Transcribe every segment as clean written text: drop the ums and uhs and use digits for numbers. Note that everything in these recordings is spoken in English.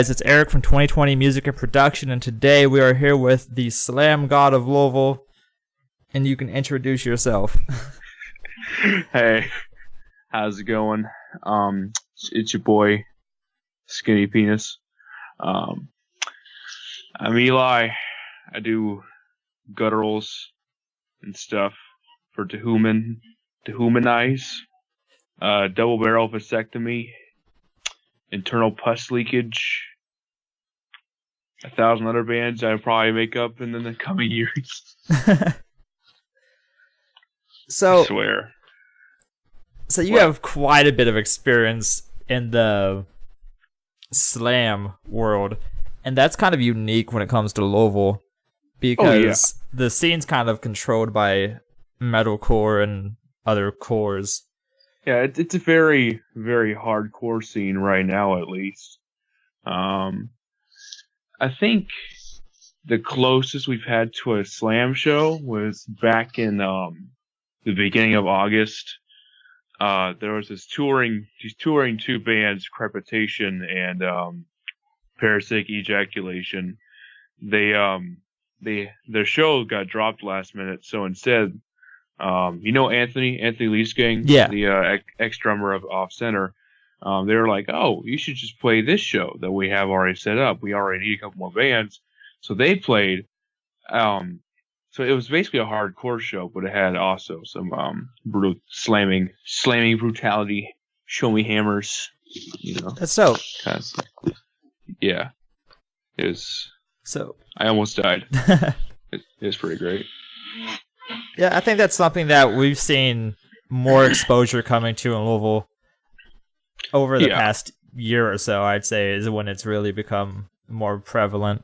It's Eric from 2020 Music and Production, and today we are here with the Slam God of Louisville, and you can introduce yourself. Hey, how's it going? It's your boy, Skinny Penis. I'm Eli. I do gutturals and stuff for dehumanize, double barrel vasectomy, internal pus leakage, 1,000 other bands I'll probably make up in the coming years. So, I swear. So you have quite a bit of experience in the slam world, and that's kind of unique when it comes to Louisville, because the scene's kind of controlled by metalcore and other cores. Yeah, it's a very, very hardcore scene right now, at least. I think the closest we've had to a slam show was back in the beginning of August. There was he's touring two bands, Crepitation and Parasitic Ejaculation. Their show got dropped last minute, so instead, Anthony Leesgang, the ex-drummer of Off Center, they were like, oh, you should just play this show that we have already set up. We already need a couple more bands. So they played. So it was basically a hardcore show, but it had also some brutal slamming brutality. Show me hammers, That's so. Yeah, it was. So I almost died. It was pretty great. Yeah, I think that's something that we've seen more exposure coming to in Louisville over the past year or so. I'd say is when it's really become more prevalent.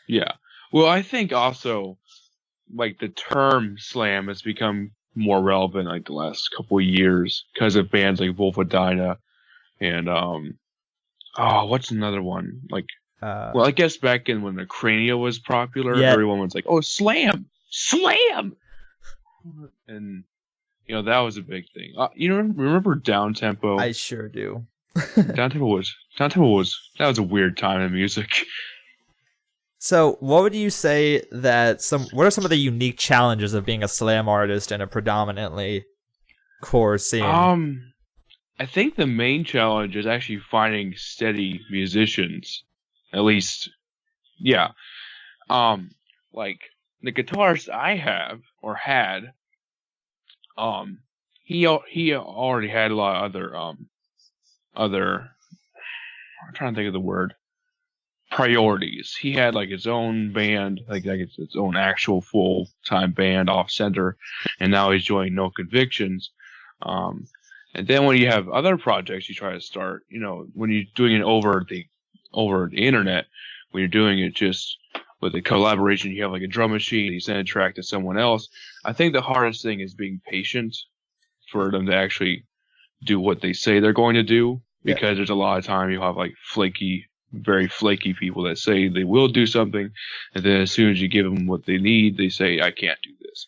Yeah. Well, I think also, like, the term slam has become more relevant, like, the last couple of years because of bands like Wolfadina and, what's another one? Like, well, I guess back in when the Crania was popular, everyone was like, oh, slam! And, that was a big thing. Remember Downtempo? I sure do. Downtempo was, that was a weird time in music. So, what would you say what are some of the unique challenges of being a slam artist in a predominantly core scene? I think the main challenge is actually finding steady musicians. At least, yeah. Like the guitarist I have or had, he already had a lot of other. I'm trying to think of the word. Priorities. He had like his own band, like his own actual full-time band Off Center, and now he's joining No Convictions. And then when you have other projects you try to start, when you're doing it over the internet, when you're doing it just with a collaboration, you have like a drum machine, you send a track to someone else. I think the hardest thing is being patient for them to actually do what they say they're going to do, because there's a lot of time you have like very flaky people that say they will do something, and then as soon as you give them what they need, they say, I can't do this.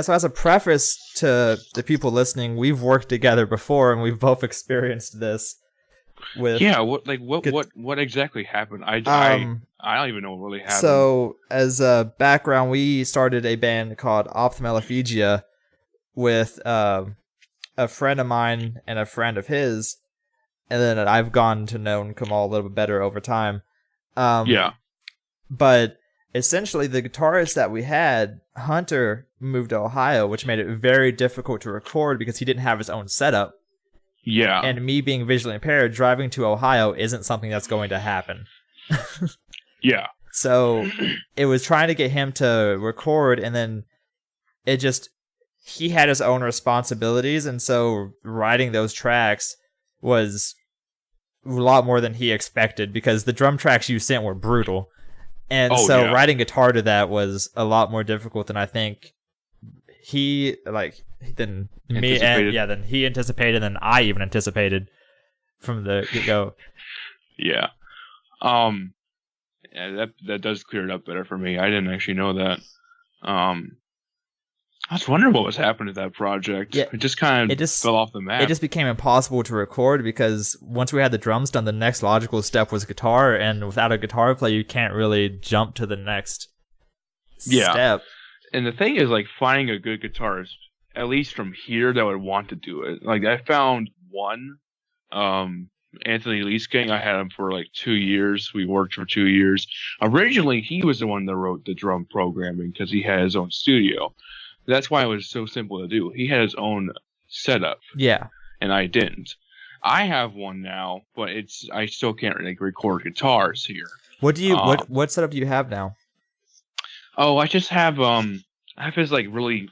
So as a preface to the people listening, we've worked together before, and we've both experienced this. What exactly happened? I don't even know what really happened. So as a background, we started a band called Ophthalmophagia with a friend of mine and a friend of his. And then I've gone to know Kamal a little bit better over time. But essentially, the guitarist that we had, Hunter, moved to Ohio, which made it very difficult to record because he didn't have his own setup. Yeah. And me being visually impaired, driving to Ohio isn't something that's going to happen. Yeah. So it was trying to get him to record, and then he had his own responsibilities, and so writing those tracks was a lot more than he expected, because the drum tracks you sent were brutal. And writing guitar to that was a lot more difficult than I think he anticipated than I even anticipated from the get-go. Yeah. That does clear it up better for me. I didn't actually know that. I was wondering what was happening to that project. Yeah, it just kind of fell off the map. It just became impossible to record because once we had the drums done, the next logical step was guitar, and without a guitar player, you can't really jump to the next step. And the thing is, like, finding a good guitarist, at least from here, that would want to do it. Like, I found one, Anthony Leesking. I had him for like 2 years. We worked for 2 years. Originally, he was the one that wrote the drum programming because he had his own studio. That's why it was so simple to do. He had his own setup. Yeah. And I didn't. I have one now, but I still can't like record guitars here. What do you what setup do you have now? Oh, I just have I have this like really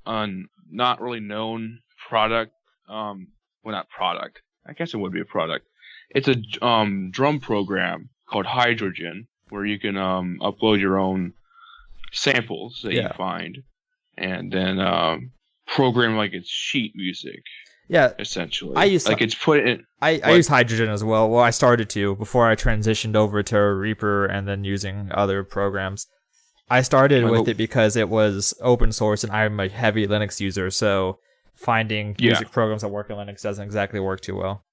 not really known product. Well, not product. I guess it would be a product. It's a drum program called Hydrogen, where you can upload your own samples that you find. And then program like it's sheet music. Yeah, essentially. I use it's put in. I use Hydrogen as well. Well, I started to before I transitioned over to Reaper and then using other programs. I started with it because it was open source and I'm a heavy Linux user, so finding music programs that work in Linux doesn't exactly work too well.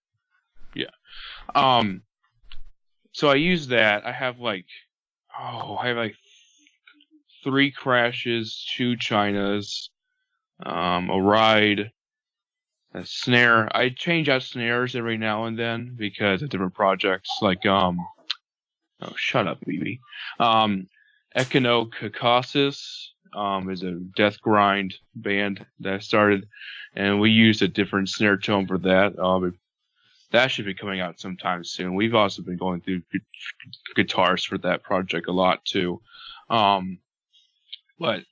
Yeah. So I use that. I have like 3 crashes, 2 Chinas, a ride, a snare. I change out snares every now and then because of different projects. Like, oh, shut up, BB. Echinocaucasus is a death grind band that I started, and we used a different snare tone for that. That should be coming out sometime soon. We've also been going through guitars for that project a lot too. But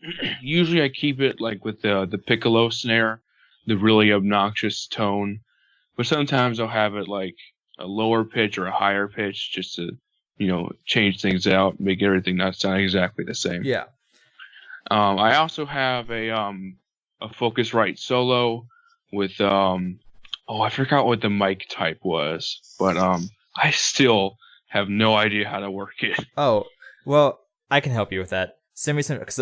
usually I keep it like with the piccolo snare, the really obnoxious tone. But sometimes I'll have it like a lower pitch or a higher pitch just to, change things out, make everything not sound exactly the same. Yeah. I also have a Focusrite Solo with I forgot what the mic type was, but I still have no idea how to work it. Oh, well, I can help you with that. Send me some, because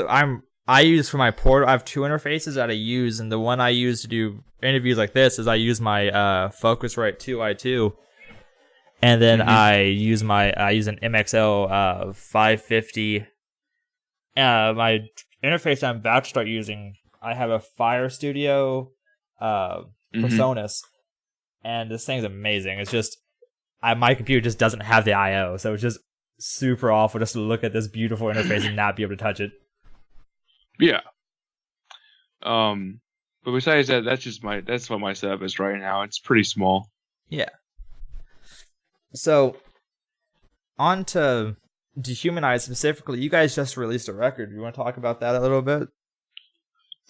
I use for my portal. I have 2 interfaces that I use, and the one I use to do interviews like this is I use my Focusrite 2i2, and then I use an MXL 550. My interface I'm about to start using, I have a Fire Studio PreSonus, and this thing's amazing. It's just my computer just doesn't have the I/O, so it's just super awful just to look at this beautiful interface and not be able to touch it. Yeah. But besides that, that's what my setup is right now. It's pretty small. Yeah. So, on to Dehumanize specifically. You guys just released a record. You want to talk about that a little bit?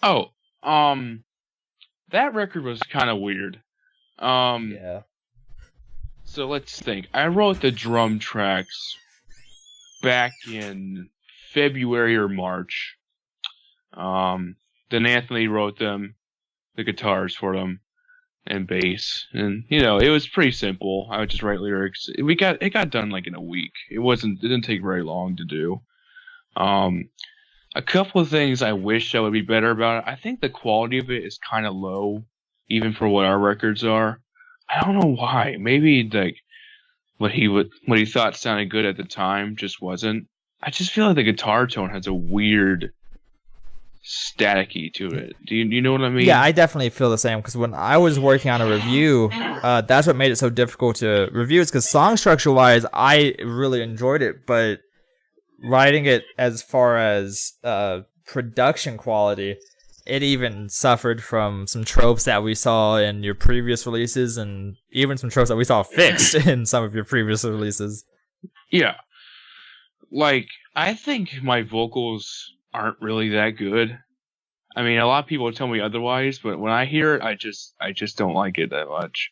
Oh, that record was kind of weird. Yeah. So let's think. I wrote the drum tracks back in February or March. Then Anthony wrote them, the guitars for them, and bass. And it was pretty simple. I would just write lyrics. It got done like in a week. It didn't take very long to do. A couple of things I wish I would be better about it. I think the quality of it is kind of low, even for what our records are. I don't know why. Maybe like what he thought sounded good at the time just wasn't. I just feel like the guitar tone has a weird staticky to it. Do you know what I mean? Yeah, I definitely feel the same, because when I was working on a review, that's what made it so difficult to review. It's because song structure wise, I really enjoyed it, but writing it as far as production quality, it even suffered from some tropes that we saw in your previous releases, and even some tropes that we saw fixed in some of your previous releases. Yeah. Like, I think my vocals aren't really that good. I mean, a lot of people tell me otherwise, but when I hear it, I just don't like it that much.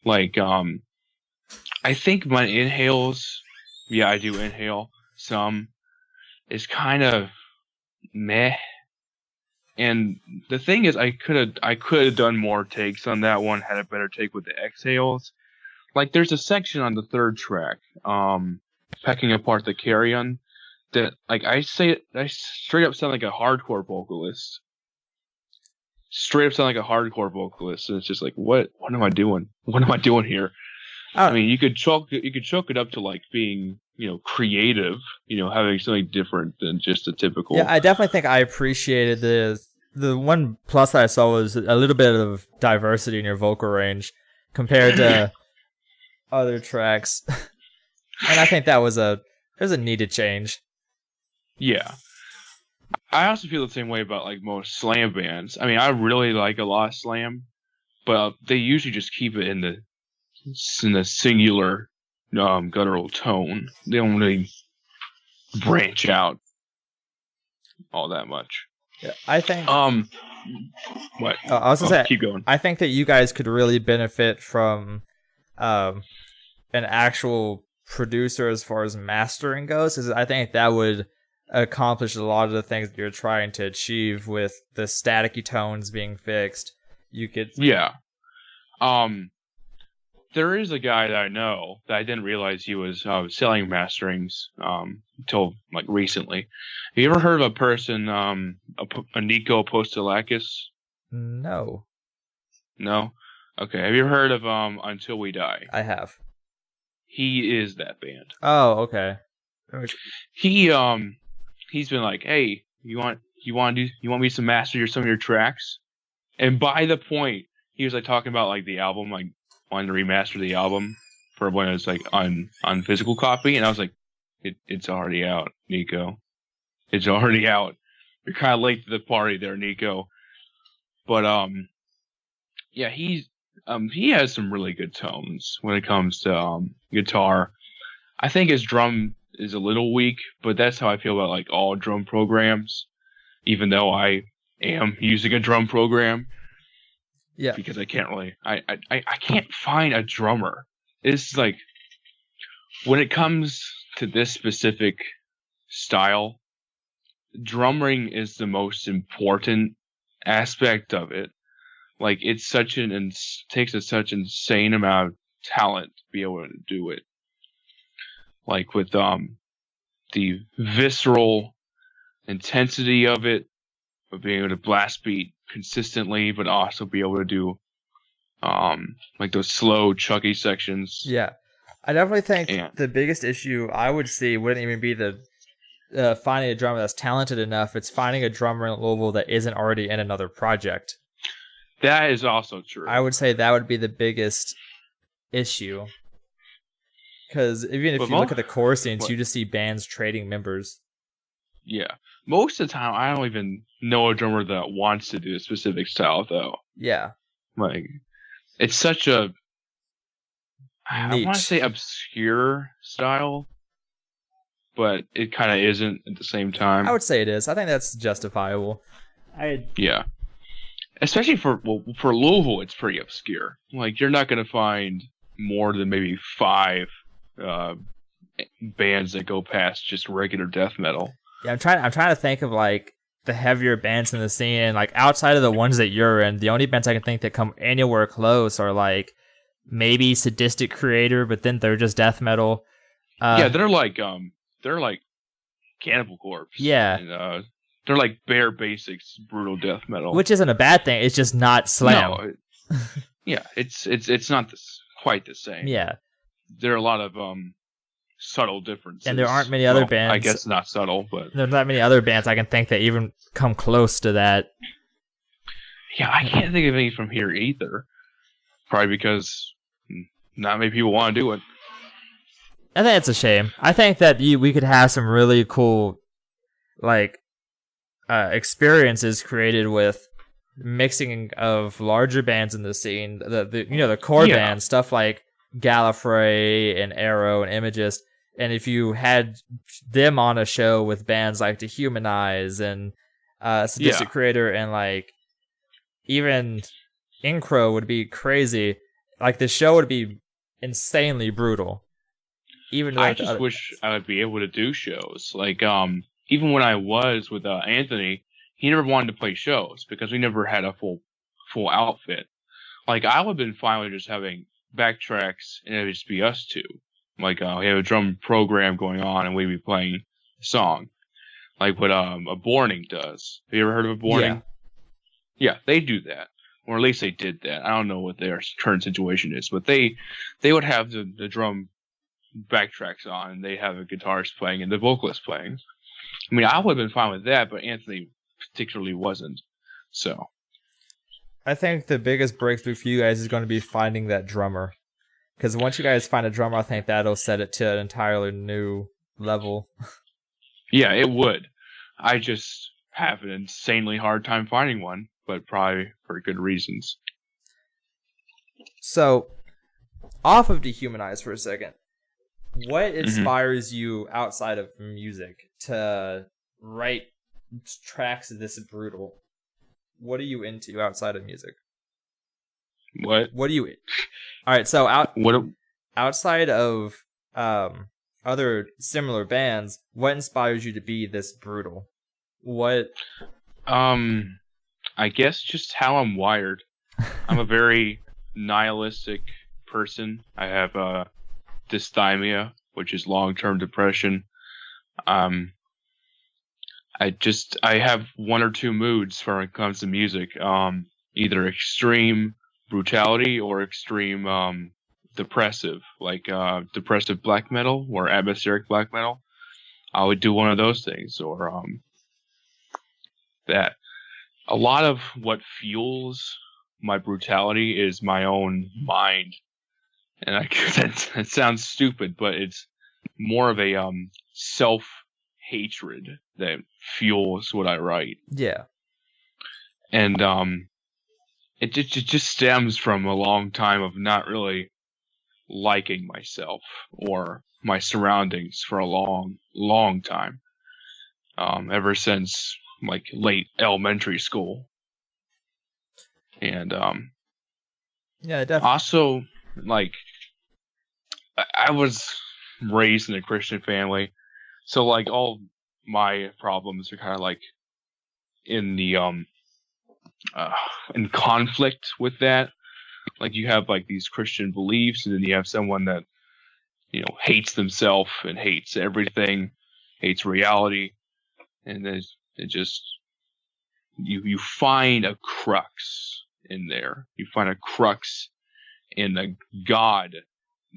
Like, I think my inhales, yeah, I do inhale some, is kind of meh. And the thing is, I could have done more takes on that one, had a better take with the exhales. Like, there's a section on the 3rd track, Pecking Apart the Carrion, that, like, I straight up sound like a hardcore vocalist straight up sound like a hardcore vocalist, and it's just like, what am I doing? What am I doing here? I mean, you could chalk it up to like being, creative, having something different than just a typical. Yeah, I definitely think I appreciated the one plus that I saw was a little bit of diversity in your vocal range compared to other tracks, and I think that was a needed change. Yeah. I also feel the same way about like most slam bands. I mean, I really like a lot of slam, but they usually just keep it in the singular guttural tone. They don't really branch out all that much. Yeah, I think. What? I was gonna say. Keep going. I think that you guys could really benefit from, an actual producer as far as mastering goes. Because I think that would accomplish a lot of the things that you're trying to achieve with the staticky tones being fixed. You could. Yeah. There is a guy that I know that I didn't realize he was selling masterings until like recently. Have you ever heard of a person, a Nico Apostolakis? No. No? Okay. Have you ever heard of Until We Die? I have. He is that band. Oh, okay. He's been like, hey, you want me to master some of your tracks? And by the point, he was like talking about like the album, like wanting to remaster the album for when it was like on physical copy, and I was like, it's already out, Nico. It's already out. You're kind of late to the party there, Nico. But yeah, he has some really good tones when it comes to guitar. I think his drum is a little weak, but that's how I feel about like all drum programs, even though I am using a drum program. Yeah, because I can't really, I can't find a drummer. It's like, when it comes to this specific style, drumming is the most important aspect of it. Like, it's such takes such insane amount of talent to be able to do it. Like with the visceral intensity of it, of being able to blast beat consistently, but also be able to do like those slow, chucky sections. Yeah, I definitely think the biggest issue I would see wouldn't even be the finding a drummer that's talented enough. It's finding a drummer in Louisville that isn't already in another project. That is also true. I would say that would be the biggest issue. Because even if you look at the core scenes, you just see bands trading members. Yeah. Most of the time, I don't even know a drummer that wants to do a specific style, though. Yeah. Like, it's such a... I want to say obscure style, but it kind of isn't at the same time. I would say it is. I think that's justifiable. Yeah. Especially for Louisville, it's pretty obscure. Like, you're not going to find more than maybe 5 bands that go past just regular death metal. Yeah, I'm trying to think of like the heavier bands in the scene, and like outside of the ones that you're in, the only bands I can think that come anywhere close are like maybe Sadistic Creator, but then they're just death metal. Yeah, they're like Cannibal Corpse. Yeah, and, they're like bare basics, brutal death metal, which isn't a bad thing. It's just not slam. No, yeah, it's not quite the same. Yeah, there are a lot of subtle differences, and there aren't many other bands. I guess not subtle, but there's not many other bands I can think that even come close to that. Yeah, I can't think of any from here either. Probably because not many people want to do it. I think it's a shame. I think that we could have some really cool, like, experiences created with mixing of larger bands in the scene. The core bands, stuff like Gallifrey and Arrow and Imagist. And if you had them on a show with bands like Dehumanize and Sadistic Creator and like even Incro would be crazy. Like the show would be insanely brutal. Even I just wish I would be able to do shows. Like even when I was with Anthony, he never wanted to play shows because we never had a full outfit. Like I would have been fine with just having backtracks and it would just be us two. Like we have a drum program going on and we'd be playing a song. Like what a Borning does. Have you ever heard of a Borning? Yeah, they do that. Or at least they did that. I don't know what their current situation is, but they would have the drum backtracks on, and they have a guitarist playing and the vocalist playing. I mean, I would have been fine with that, but Anthony particularly wasn't. So I think the biggest breakthrough for you guys is going to be finding that drummer. Because once you guys find a drummer, I think that'll set it to an entirely new level. Yeah, it would. I just have an insanely hard time finding one, but probably for good reasons. So, off of Dehumanize for a second, what inspires you outside of music to write tracks this brutal? What are you into outside of music? What do you... All right, so outside of other similar bands, what inspires you to be this brutal? What? I guess just how I'm wired. I'm a very nihilistic person. I have dysthymia, which is long-term depression. I have one or two moods when it comes to music. Either extreme brutality or extreme depressive, like depressive black metal or atmospheric black metal. I would do one of those things, or that. A lot of what fuels my brutality is my own mind, and that sounds stupid, but it's more of a self-hatred that fuels what I write. Yeah, and it just stems from a long time of not really liking myself or my surroundings for a long time. Ever since like late elementary school. And yeah, definitely. Also, like, I was raised in a Christian family, so like all my problems are kind of like in the in conflict with that. Like, you have like these Christian beliefs, and then you have someone that, you know, hates themselves and hates everything, hates reality, and then it just you find a crux in there. You find a crux in a God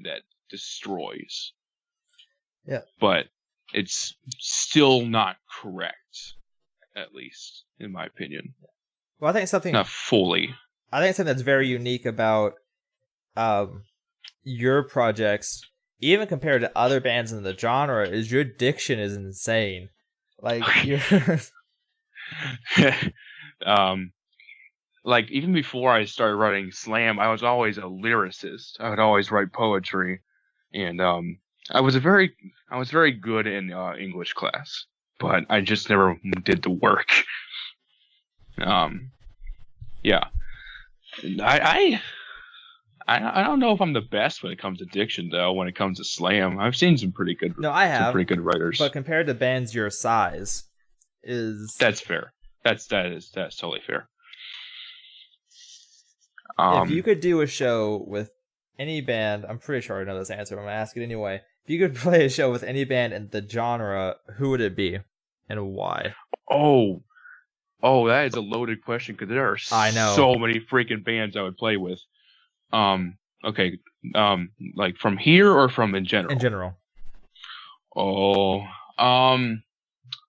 that destroys. Yeah. But it's still not correct, at least in my opinion. Well, I think something not fully. I think something that's very unique about your projects, even compared to other bands in the genre, is your diction is insane. Like you're like even before I started writing slam, I was always a lyricist. I would always write poetry, and I was very good in English class, but I just never did the work. Yeah, I don't know if I'm the best when it comes to diction, though. When it comes to slam, I've seen some pretty good. No, I have some pretty good writers. But compared to bands your size, that's fair. That's totally fair. If you could do a show with any band, I'm pretty sure I know this answer, but I'm gonna ask it anyway. If you could play a show with any band in the genre, who would it be, and why? Oh, that is a loaded question, because there are so many freaking bands I would play with. Okay. Like from here or from in general? In general. Oh,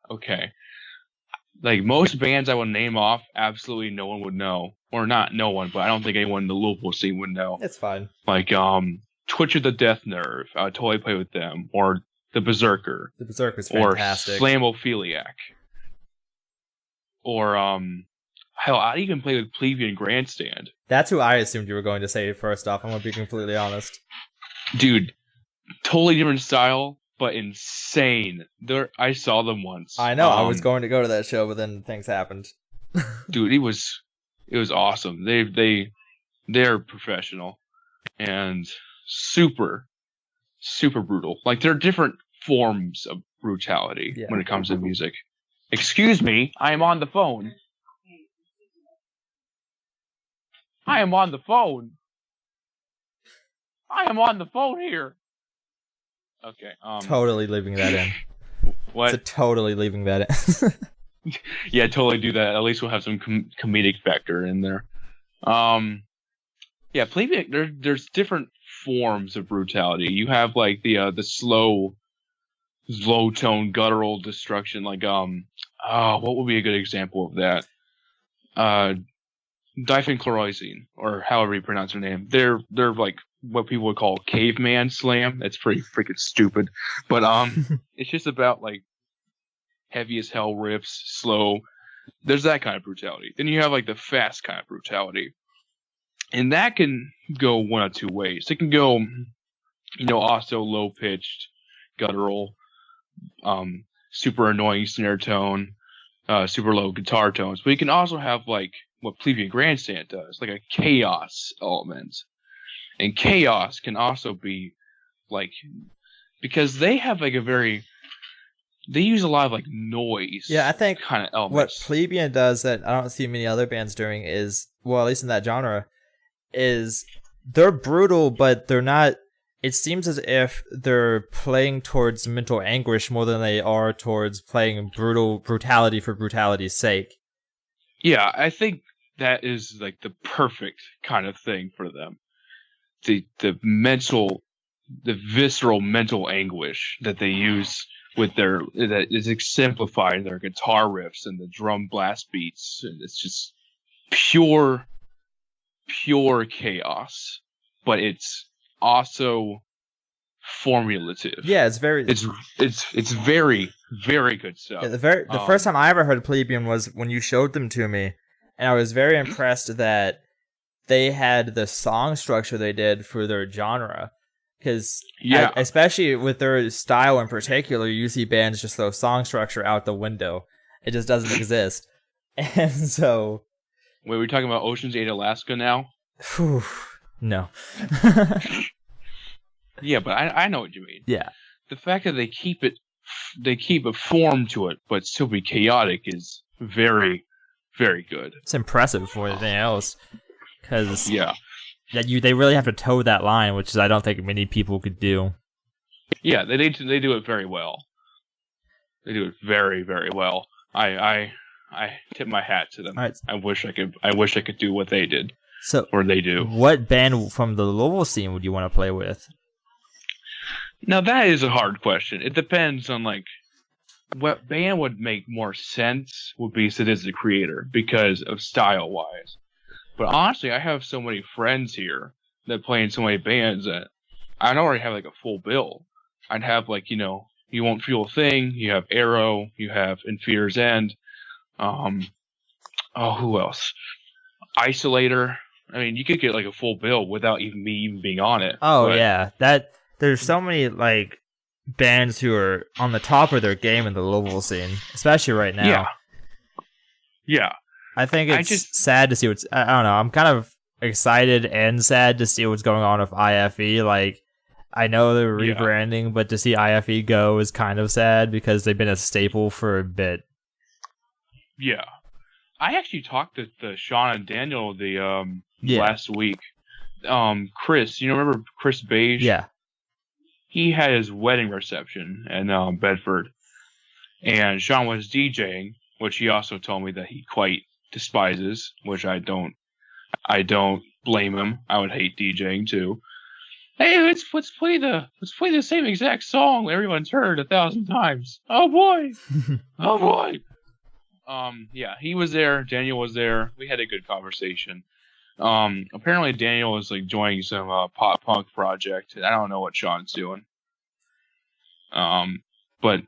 okay. Like most bands I would name off, absolutely no one would know. Or not no one, but I don't think anyone in the Louisville scene would know. It's fine. Like, Twitch of the Death Nerve, I would totally play with them. Or The Berserker. The Berserker's fantastic. Or Slamophiliac. Or, hell, I'd even play with Plebeian Grandstand. That's who I assumed you were going to say first off, I'm going to be completely honest. Dude, totally different style, but insane. I saw them once. I know, I was going to go to that show, but then things happened. Dude, it was awesome. They're professional and super, super brutal. Like, there are different forms of brutality when it comes to music. Excuse me, I am on the phone. I am on the phone. I am on the phone here. Okay. Totally leaving that in. What? Totally leaving that in. Yeah, totally do that. At least we'll have some comedic factor in there. Yeah, plebeian. There's different forms of brutality. You have like the slow tone guttural destruction. Like what would be a good example of that? Diphenchlorizine, or however you pronounce their name. They're like what people would call caveman slam. That's pretty freaking stupid. But it's just about like heavy as hell riffs, slow. There's that kind of brutality. Then you have like the fast kind of brutality. And that can go one of two ways. It can go, also low pitched, guttural, super annoying snare tone, super low guitar tones. But you can also have like what Plebeian Grandstand does, like a chaos element. And chaos can also be like, because they have like they use a lot of like noise. Yeah, I think kind of elements. What Plebeian does that I don't see many other bands doing is, well, at least in that genre, is they're brutal, but they're not. It seems as if they're playing towards mental anguish more than they are towards playing brutality for brutality's sake. Yeah, I think that is like the perfect kind of thing for them. The visceral mental anguish that they use with that is exemplified in their guitar riffs and the drum blast beats, and it's just pure chaos, but it's also formulative. Yeah, it's very very good stuff. Yeah, the first time I ever heard Plebeian was when you showed them to me, and I was very impressed that they had the song structure they did for their genre. Because especially with their style in particular, you see bands just throw song structure out the window. It just doesn't exist. And so, wait, we're talking about Ocean's 8 Alaska now? Whew, no. Yeah, but I know what you mean. Yeah. The fact that they keep a form to it, but still be chaotic is very, very good. It's impressive for anything else. Because they really have to toe that line, which is I don't think many people could do. Yeah, they do it very well. They do it very, very well. I tip my hat to them. Right. I wish I could do what they did. Or they do. What band from the Louisville scene would you want to play with? Now that is a hard question. It depends on like what band would make more sense would be Sadistic Creator because of style wise. But honestly, I have so many friends here that play in so many bands that I'd already have like a full bill. I'd have like, You Won't Feel a Thing, you have Arrow, you have In Fear's End, who else? Isolator. I mean, you could get like a full bill without me even being on it. Oh, yeah. There's so many like bands who are on the top of their game in the Louisville scene, especially right now. Yeah. I think it's sad to see I don't know. I'm kind of excited and sad to see what's going on with IFE. Like, I know they're rebranding, but to see IFE go is kind of sad because they've been a staple for a bit. Yeah. I actually talked to Sean and Daniel last week. Chris, you remember Chris Beige? Yeah. He had his wedding reception in Bedford, and Sean was DJing, which he also told me that he quite despises, which I don't blame him. I would hate DJing too. Hey, let's play the same exact song everyone's heard 1,000 times. Oh boy. Oh boy. Yeah, he was there, Daniel was there. We had a good conversation. Apparently Daniel is like joining some pop punk project. I don't know what Sean's doing. But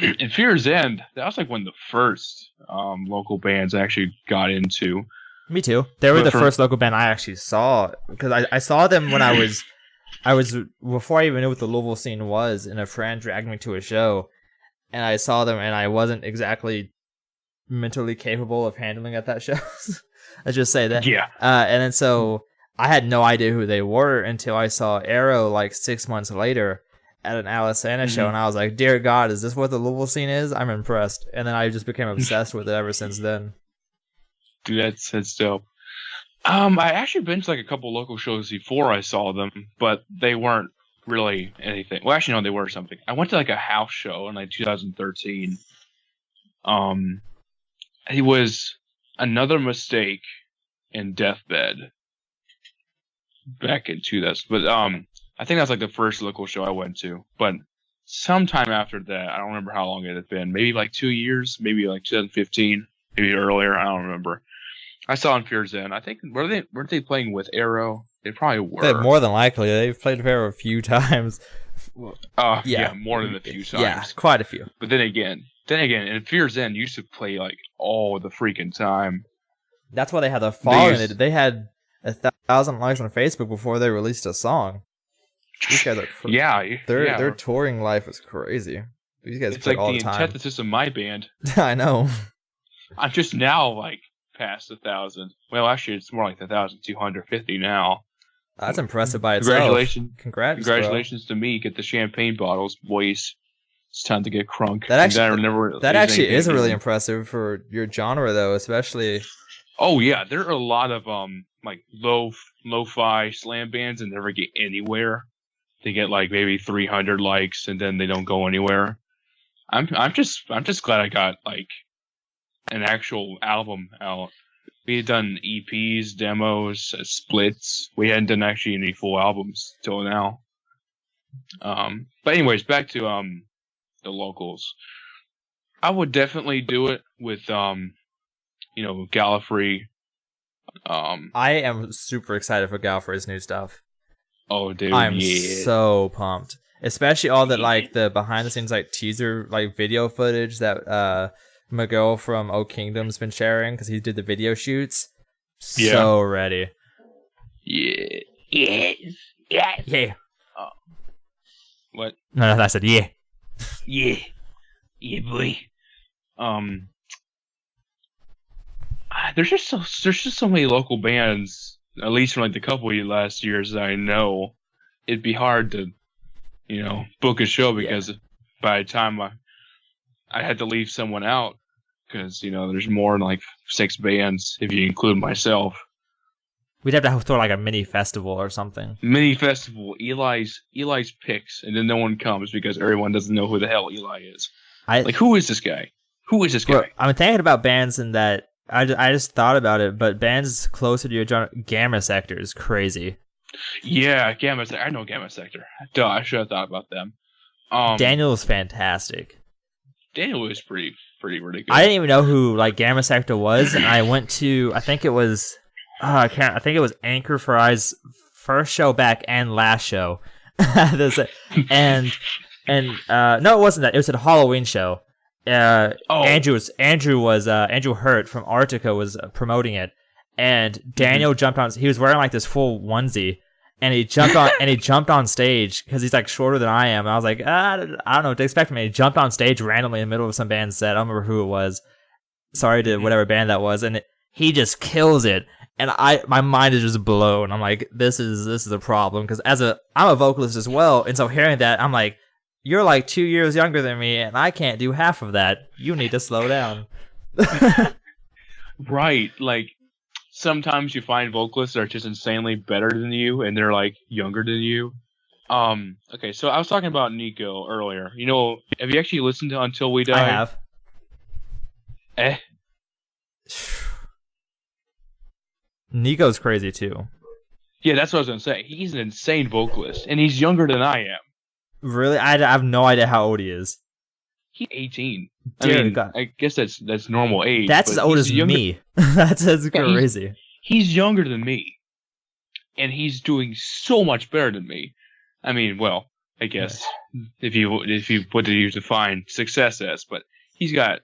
in Fear's End, that was like one of the first local bands I actually got into. Me too. They were the first local band I actually saw because I saw them when I was before I even knew what the Louisville scene was, and a friend dragged me to a show, and I saw them, and I wasn't exactly mentally capable of handling at that show. Let's just say that. Yeah. And then so I had no idea who they were until I saw Arrow like 6 months later at an Alisana show, and I was like, dear God, is this what the Louisville scene is? I'm impressed. And then I just became obsessed with it ever since then. Dude, that's dope. I actually been to like a couple local shows before I saw them, but they weren't really anything. Well, actually, no, they were something. I went to like a house show in like 2013. He was Another Mistake and Deathbed back in 2000. But I think that's like the first local show I went to. But sometime after that, I don't remember how long it had been. Maybe like 2 years, maybe like 2015, maybe earlier. I don't remember. I saw in Fear Zen. I think weren't they playing with Arrow? They probably were. More than likely, they've played with Arrow a few times. Yeah, more than a few times. Yeah, quite a few. But then again, in Fear Zen used to play like all the freaking time. That's why they had the following. They had 1,000 likes on Facebook before they released a song. These guys are their touring life is crazy. These guys play all the time. It's like the antithesis of my band. I know. I'm just now like past 1,000. Well, actually, it's more like 1,250 now. That's impressive by itself. Congratulations to me. Get the champagne bottles, boys. It's time to get crunk. That actually is really impressive for your genre, though, especially. Oh yeah, there are a lot of like lo-fi slam bands and never get anywhere. They get like maybe 300 likes and then they don't go anywhere. I'm just glad I got like an actual album out. We had done EPs, demos, splits. We hadn't done actually any full albums till now. But anyways, back to the locals. I would definitely do it with Gallifrey. I am super excited for Gallifrey's new stuff. Oh, dude, I'm so pumped. Especially all that like the behind the scenes like teaser like video footage that Miguel from O Kingdom's been sharing because he did the video shoots. Yeah. So ready. Yeah. What? No, I said yeah. Yeah, boy. There's just so many local bands, at least from like the couple of last years that I know. It'd be hard to, book a show because by the time I had to leave someone out because there's more than like 6 bands if you include myself. We'd have to throw like a mini festival or something. Mini festival, Eli's picks, and then no one comes because everyone doesn't know who the hell Eli is. Who is this guy? Well, I'm thinking about bands in that. I just thought about it, but bands closer to your genre, Gamma Sector is crazy. Yeah, Gamma Sector. I know Gamma Sector. Duh, I should have thought about them. Daniel is fantastic. Daniel is pretty good. I didn't even know who like Gamma Sector was, and I went to I think it was Anchor Fry's first show back and last show. No, it wasn't that. It was at a Halloween show. Andrew Hurt from Artica was promoting it, and Daniel jumped on. He was wearing like this full onesie, and he jumped on stage because he's like shorter than I am. And I was like, I don't know what to expect from me. He jumped on stage randomly in the middle of some band set. I don't remember who it was. Sorry to whatever band that was, and he just kills it. And my mind is just blown. I'm like, this is a problem because I'm a vocalist as well, and so hearing that, I'm like, you're like 2 years younger than me, and I can't do half of that. You need to slow down. Right. Like, sometimes you find vocalists that are just insanely better than you, and they're, like, younger than you. Okay, so I was talking about Nico earlier. Have you actually listened to Until We Die? I have. Nico's crazy, too. Yeah, that's what I was going to say. He's an insane vocalist, and he's younger than I am. Really? I have no idea how old he is. He's 18. God. I guess that's normal age. That's as old as me. That's crazy. He's younger than me. And he's doing so much better than me. I mean, well, I guess if you what do you define success as, but he's got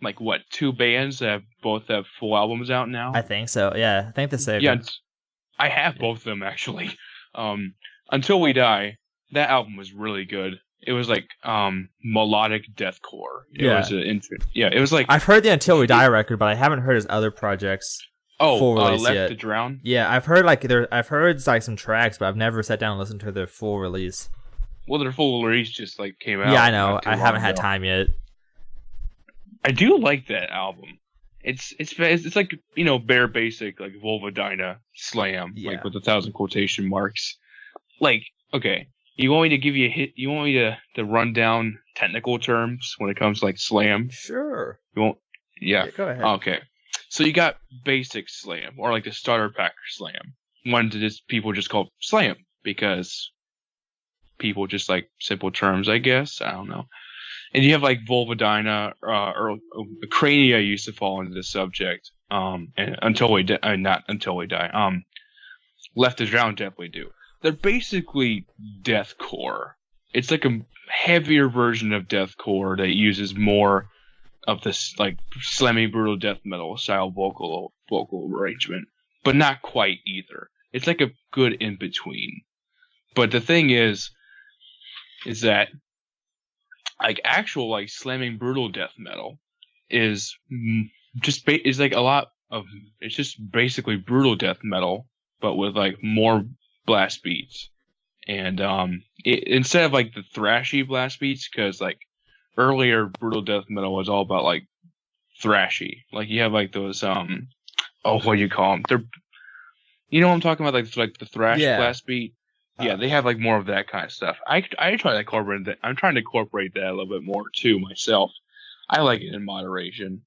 like what, 2 bands that both have full albums out now? I think so. Yeah, I think the same. Yeah, I have both of them actually. Until We Die. That album was really good. It was like melodic deathcore. It was like I've heard the Until We Die record, but I haven't heard his other projects. Left yet. to Drown. Yeah, I've heard like some tracks, but I've never sat down and listened to their full release. Well, their full release just like came out. Yeah, I know. I haven't had time yet. I do like that album. It's like bare basic like Vulvodyna slam like with 1,000 quotation marks. Like okay. You want me to give you a hit? You want me to run down technical terms when it comes to like slam? Sure. You Yeah. Go ahead. Okay. So you got basic slam, or like the starter pack slam. One to just people just call slam because people just like simple terms, I guess. I don't know. And you have like Vulvodyna, or Crania used to fall into this subject. And until we not until we die. Left is Drown definitely do. They're basically deathcore. It's like a heavier version of deathcore that uses more of this like slammy brutal death metal style vocal arrangement, but not quite either. It's like a good in between. But the thing is that like actual like slamming brutal death metal is is like a lot of it's just basically brutal death metal, but with like more blast beats. And instead of like the thrashy blast beats, because like earlier brutal death metal was all about like thrashy. Like you have like those what do you call them? They're, you know what I'm talking about, like the thrash blast beat. Yeah, they have like more of that kind of stuff. I try to incorporate that. I'm trying to incorporate that a little bit more too myself. I like it in moderation.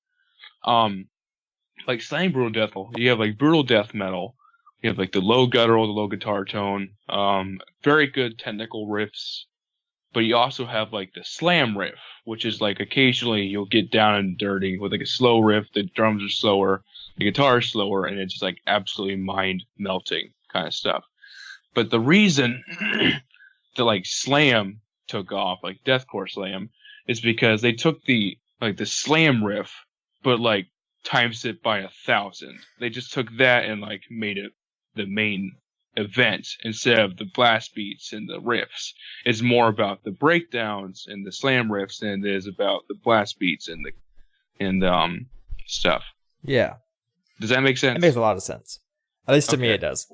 Like slang brutal death metal, you have like brutal death metal. You have like the low guttural, the low guitar tone, very good technical riffs. But you also have like the slam riff, which is like occasionally you'll get down and dirty with like a slow riff. The drums are slower, the guitar is slower, and it's just like absolutely mind melting kind of stuff. But the reason that like slam took off, like deathcore slam, is because they took the slam riff, but like times it by 1,000. They just took that and like made it the main event instead of the blast beats and the riffs. It's more about the breakdowns and the slam riffs than it is about the blast beats and the stuff. Yeah. Does that make sense? It makes a lot of sense. At least to me, it does.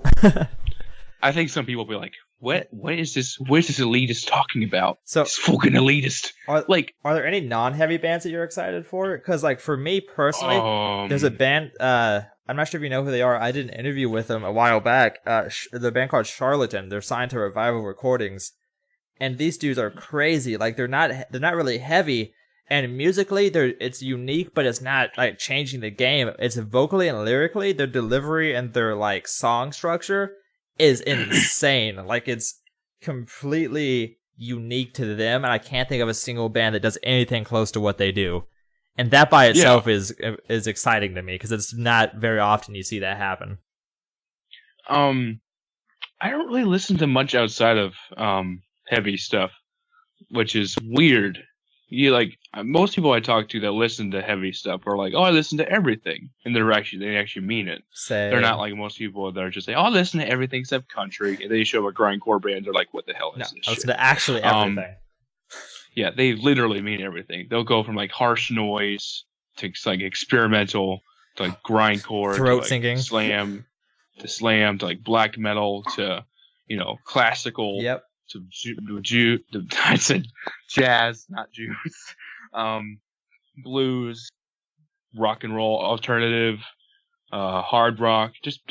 I think some people will be like, What is this? What is this elitist talking about? So it's fucking elitist. Are there any non-heavy bands that you're excited for? Because like for me personally, there's a band. I'm not sure if you know who they are. I did an interview with them a while back. The band called Charlatan. They're signed to Revival Recordings, and these dudes are crazy. Like they're not really heavy, and musically it's unique, but it's not like changing the game. It's vocally and lyrically, their delivery and their like song structure is insane. Like it's completely unique to them, and I can't think of a single band that does anything close to what they do. And that by itself is exciting to me because it's not very often you see that happen. I don't really listen to much outside of heavy stuff, which is weird. Most people I talk to that listen to heavy stuff are like, "Oh, I listen to everything," and they actually mean it. They're not like most people that are just saying, "Oh, I listen to everything except country," and they show up a grindcore band. They're like, "What the hell is this?" I listen to actually everything. Yeah, they literally mean everything. They'll go from like harsh noise to like experimental to like grindcore, throat to, like, singing, slam to like black metal to classical. Yep. I said jazz, not Jews. Blues, rock and roll, alternative, hard rock, just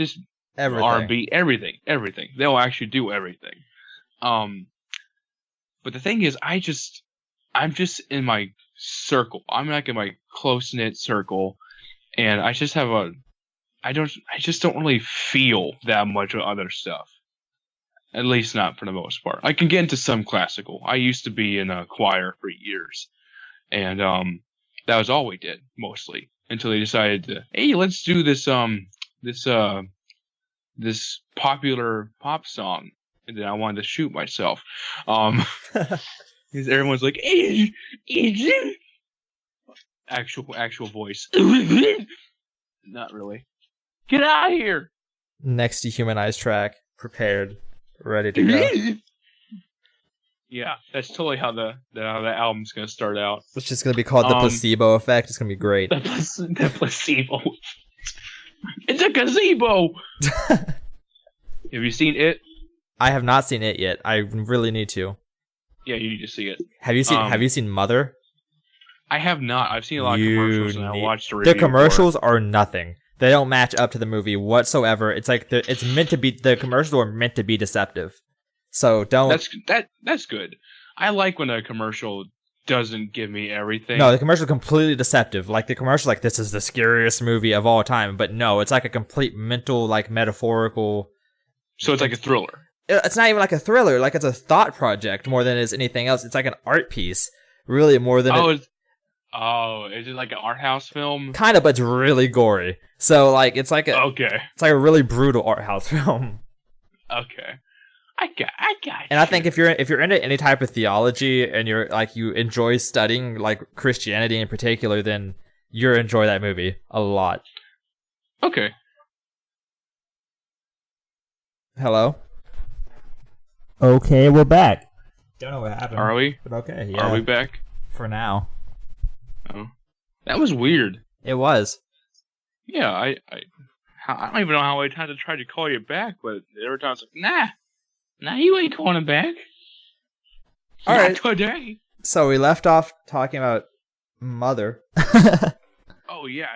everything. R&B, everything. They'll actually do everything. But the thing is, I'm just in my circle. I'm like in my close knit circle, and I just don't really feel that much of other stuff. At least not for the most part. I can get into some classical. I used to be in a choir for years, and that was all we did mostly until they decided to, hey, let's do this this popular pop song, and then I wanted to shoot myself. Because everyone's like, hey, actual voice. Not really. Get out of here. Next dehumanize track prepared. Ready to go. Yeah, that's totally how the album's gonna start out. It's just gonna be called the placebo effect. It's gonna be great. The placebo. It's a gazebo. Have you seen it? I have not seen it yet. I really need to. Yeah, you need to see it. Have you seen Mother? I have not. I've seen a lot of commercials, and I watched a review. The commercials are nothing. They don't match up to the movie whatsoever. It's like it's meant to be. The commercials are meant to be deceptive. So don't. That's good. I like when a commercial doesn't give me everything. No, the commercial is completely deceptive. Like, the commercial, like, this is the scariest movie of all time. But no, it's like a complete mental, like, metaphorical... So it's like a thriller. It's not even like a thriller. Like, it's a thought project more than it is anything else. It's like an art piece, really, more than... is it like an art house film? Kind of, but it's really gory. So, like, it's like a... Okay. It's like a really brutal art house film. Okay. I got and I think if you're into any type of theology and you're like you enjoy studying like Christianity in particular, then you'll enjoy that movie a lot. Okay. Hello? Okay, we're back. Don't know what happened. Are we? But okay, yeah. Are we back? For now. Oh. That was weird. It was. Yeah, I don't even know how I tried to call you back, but every time I was like, nah, you ain't calling back. All right. Today. So we left off talking about Mother. Oh, yeah.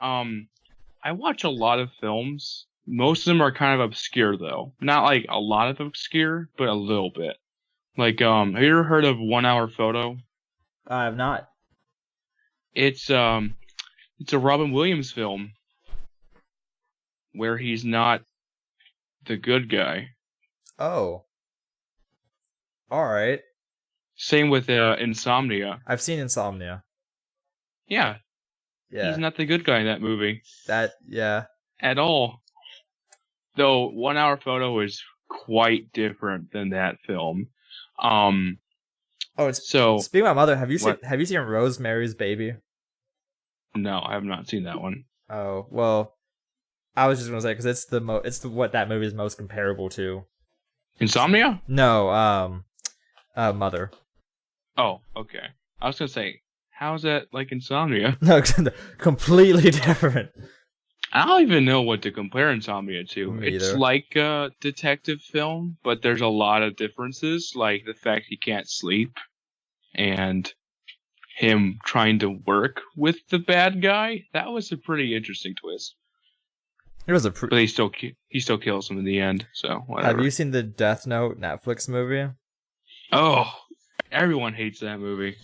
I watch a lot of films. Most of them are kind of obscure, though. Not like a lot of obscure, but a little bit. Like, have you ever heard of 1 Hour Photo? I have not. It's a Robin Williams film where he's not the good guy. Oh. Alright. Same with Insomnia. I've seen Insomnia. Yeah. He's not the good guy in that movie. Yeah. At all. Though 1 Hour Photo is quite different than that film. Speaking about Mother, have you seen Rosemary's Baby? No, I have not seen that one. Oh, well, I was just gonna say because it's what that movie is most comparable to. Insomnia? No, Mother. Oh, okay. I was gonna say, how is that like Insomnia? No, completely different. I don't even know what to compare Insomnia to. Me it's either. like a detective film, but there's a lot of differences, like the fact he can't sleep, and him trying to work with the bad guy. That was a pretty interesting twist. It was but he still kills him in the end. So whatever. Have you seen the Death Note Netflix movie? Oh, everyone hates that movie.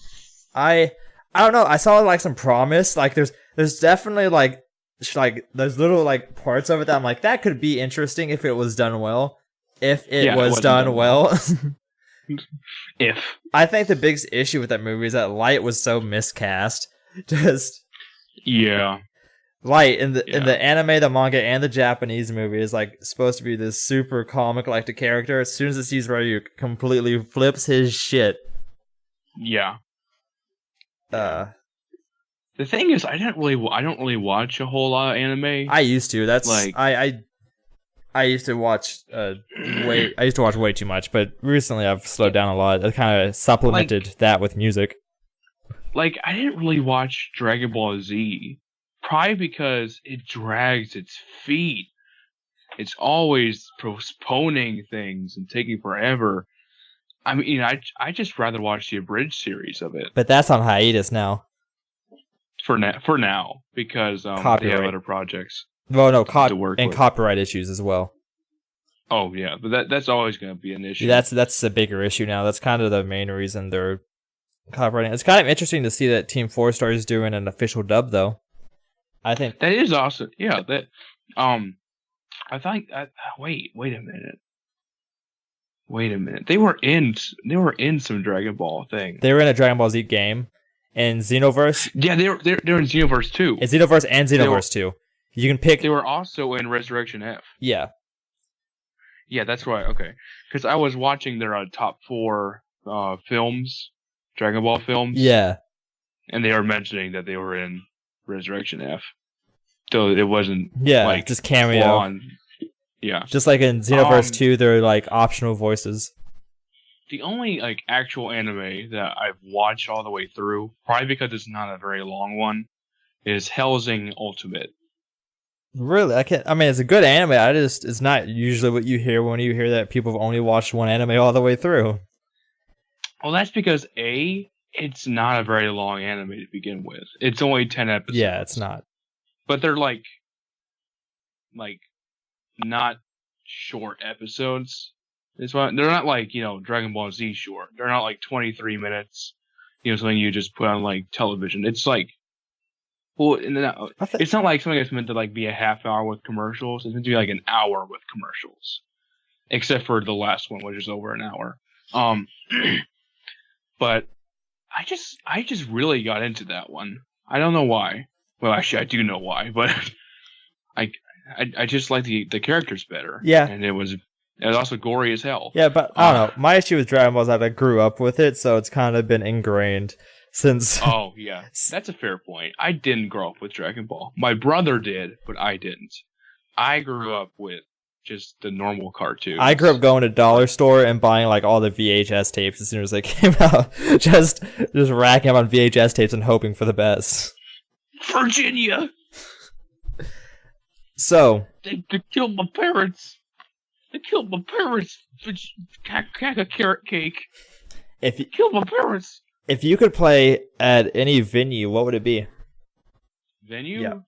I don't know. I saw like some promise. Like there's definitely like there's little like parts of it that I'm like that could be interesting if it was done well. If it was done well. If I think the biggest issue with that movie is that Light was so miscast. Light in the anime, the manga, and the Japanese movie is like supposed to be this super comic collected character. As soon as it sees Ryu, completely flips his shit. Yeah. The thing is, I don't really watch a whole lot of anime. I used to. That's like I used to watch way too much, but recently I've slowed down a lot. I kind of supplemented that with music. Like I didn't really watch Dragon Ball Z, probably because it drags its feet. It's always postponing things and taking forever. I mean, I just rather watch the abridged series of it. But that's on hiatus now. For now, because they have other projects. Well, no, copyright issues as well. Oh yeah, but that's always going to be an issue. That's a bigger issue now. That's kind of the main reason they're copyrighting. It's kind of interesting to see that Team 4 Star is doing an official dub, though. I think that is awesome. Yeah, that. I think. Wait a minute. They were in some Dragon Ball thing. They were in a Dragon Ball Z game. And Xenoverse? Yeah, they're in Xenoverse 2. It's Xenoverse and Xenoverse 2. You can pick... They were also in Resurrection F. Yeah. Yeah, that's right. Okay. Because I was watching their top 4 films, Dragon Ball films. Yeah. And they were mentioning that they were in Resurrection F. So it wasn't like... just cameo. Yeah. Just like in Xenoverse 2, they're like optional voices. The only like actual anime that I've watched all the way through, probably because it's not a very long one, is Hellsing Ultimate. Really? It's a good anime. It's not usually what you hear when you hear that people have only watched one anime all the way through. Well, that's because it's not a very long anime to begin with. It's only 10 episodes. Yeah, it's not. But they're like not short episodes. They're not like, Dragon Ball Z short. They're not like 23 minutes. something you just put on like television. It's like, well, it's not like something that's meant to like be a half hour with commercials. It's meant to be like an hour with commercials, except for the last one, which is over an hour. But I just really got into that one. I don't know why. Well, actually, I do know why, but I just like the characters better. Yeah, and it was also gory as hell. Yeah, but I don't know. My issue with Dragon Ball is that I grew up with it, so it's kind of been ingrained since. Oh yeah, that's a fair point. I didn't grow up with Dragon Ball. My brother did, but I didn't. I grew up with just the normal cartoons. I grew up going to dollar store and buying like all the VHS tapes as soon as they came out. just racking up on VHS tapes and hoping for the best. Virginia. So they killed my parents. They killed my parents. Carrot cake. If you killed my parents. If you could play at any venue, what would it be? Venue? Yeah.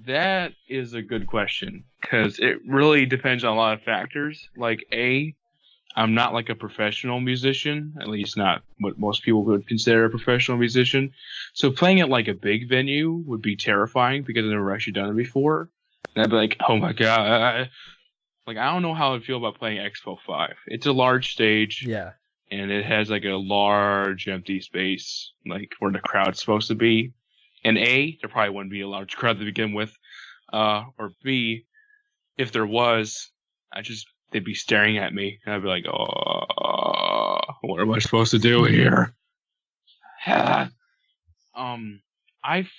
That is a good question, because it really depends on a lot of factors. Like, I'm not like a professional musician, at least not what most people would consider a professional musician. So playing at like a big venue would be terrifying because I've never actually done it before. And I'd be like, oh my god. Like, I don't know how I'd feel about playing Expo 5. It's a large stage. Yeah. And it has like a large empty space, like where the crowd's supposed to be. And A, there probably wouldn't be a large crowd to begin with. Or B, if there was, they'd be staring at me. And I'd be like, oh, what am I supposed to do here? I've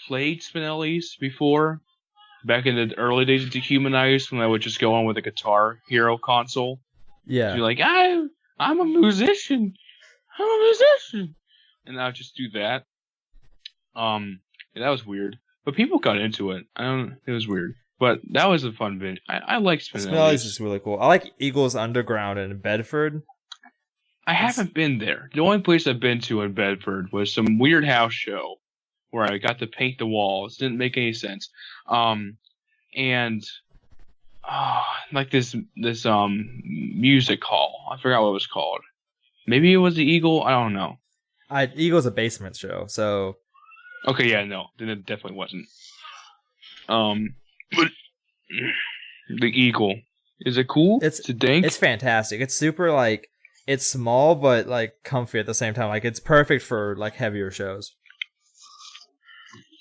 played Spinelli's before. Back in the early days of Dehumanize, when I would just go on with a Guitar Hero console. Yeah. Be like, I'm a musician. I'm a musician. And I would just do that. Yeah, that was weird. But people got into it. It was weird. But that was a fun video. I like Spinelli's. Spinelli's is really cool. I like Eagles Underground in Bedford. I haven't been there. The only place I've been to in Bedford was some weird house show where I got to paint the walls. Didn't make any sense. Like this music hall. I forgot what it was called. Maybe it was the Eagle. I don't know. Eagle's a basement show, so. Okay, yeah, no, then it definitely wasn't. But the Eagle, is it cool? It's a dank? It's fantastic. It's super like it's small but like comfy at the same time. Like it's perfect for like heavier shows.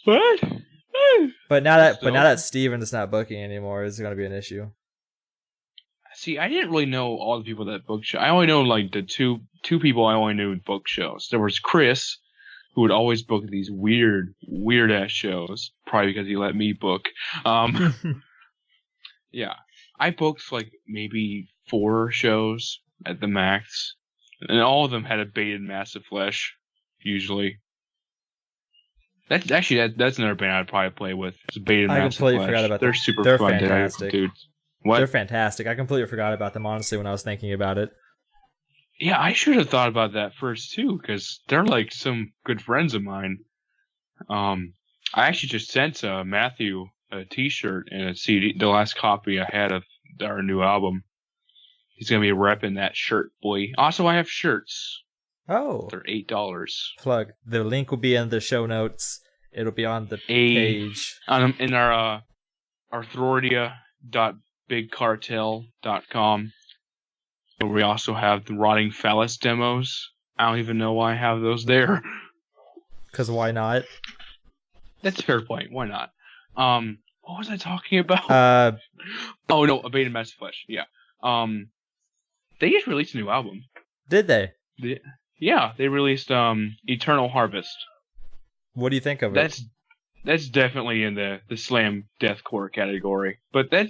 What? But now that Steven is not booking anymore, it's going to be an issue. See, I didn't really know all the people that booked shows. I only know like the two people I only knew would book shows. There was Chris, who would always book these weird ass shows, probably because he let me book. Yeah, I booked like maybe 4 shows at the max, and all of them had a baited Massive Flesh, usually. That's another band I'd probably play with. It's baited Massive Flesh. I completely forgot about them. They're super fun, fantastic, dude. What? They're fantastic. I completely forgot about them, honestly, when I was thinking about it. Yeah, I should have thought about that first too, because they're like some good friends of mine. I actually just sent Matthew a T-shirt and a CD, the last copy I had of our new album. He's gonna be repping that shirt, boy. Also, I have shirts. Oh, they're $8. Plug. The link will be in the show notes. It'll be on the page. In our arthroidia.bigcartel.com. We also have the Rotting Phallus demos. I don't even know why I have those there. Because why not? That's a fair point. Why not? What was I talking about? Oh no, A Baited Massive Flesh. Yeah. They just released a new album. Did they? Yeah, they released Eternal Harvest. What do you think of it? That's definitely in the slam deathcore category. But A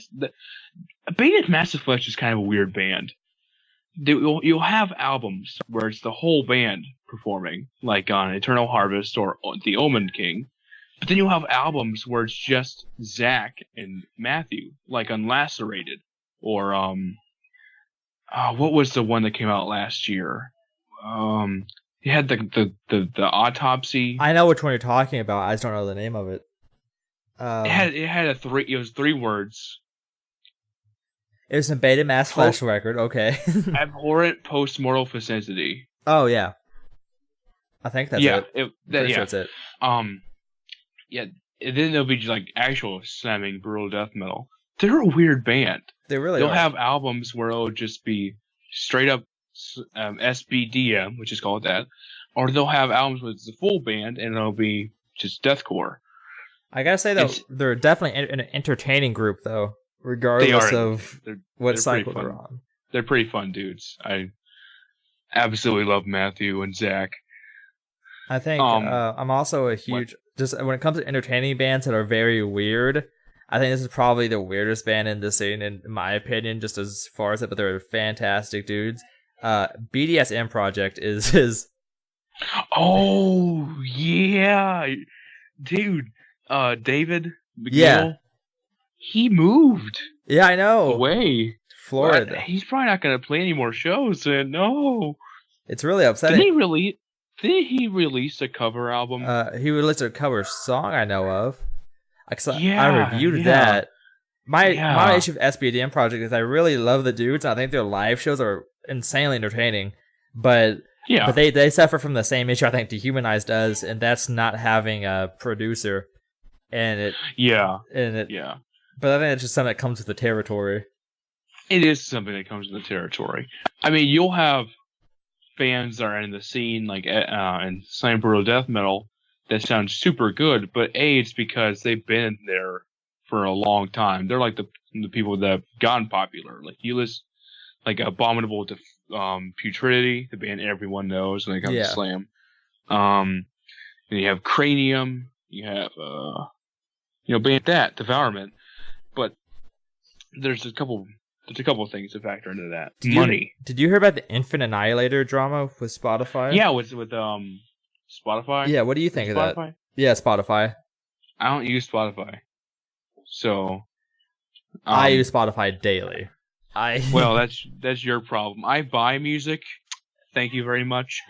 Baited Massive Flesh is kind of a weird band. You'll have albums where it's the whole band performing, like on Eternal Harvest or The Omen King. But then you'll have albums where it's just Zach and Matthew, like on Lacerated. Or, what was the one that came out last year? You had the Autopsy. I know which one you're talking about. I just don't know the name of it. It was 3 words. It was a Baited Massive Flesh record. Okay. Abhorrent Postmortal Vicinity. Oh yeah. I think that's it. That's it. Yeah. And then there'll be like actual slamming brutal death metal. They're a weird band. They really They'll are. have albums where it'll just be straight up SBDM, which is called that, or they'll have albums with the full band and it'll be just deathcore. I gotta say though, they're definitely an entertaining group though, regardless of what cycle they're on. They're pretty fun dudes. I absolutely love Matthew and Zach. I think I'm also a huge just when it comes to entertaining bands that are very weird. I think this is probably the weirdest band in the scene, in my opinion, just as far as it. But they're fantastic dudes. BDSM Project is. Oh yeah, dude. David McGill. Yeah. He moved. Yeah, I know. Away. Florida. Well, he's probably not going to play any more shows. No. It's really upsetting. Did he release a cover album? He released a cover song I know of. I reviewed that. My issue of SBDM Project is I really love the dudes. And I think their live shows are insanely entertaining. But they suffer from the same issue I think Dehumanize does, and that's not having a producer. But I think it's just something that comes with the territory. It is something that comes with the territory. I mean, you'll have fans that are in the scene, like in slam brutal death metal, that sounds super good, but it's because they've been there for a long time. They're like the people that have gotten popular. Like you list, like Abominable Putridity, the band everyone knows when they come to slam. And you have Cranium. You have band that Devourment. But there's a couple things to factor into that. Did you hear about the Infant Annihilator drama with Spotify? Yeah, with Spotify. Yeah, what do you think of that? Yeah, Spotify. I don't use Spotify, so I use Spotify daily. Well, that's your problem. I buy music. Thank you very much.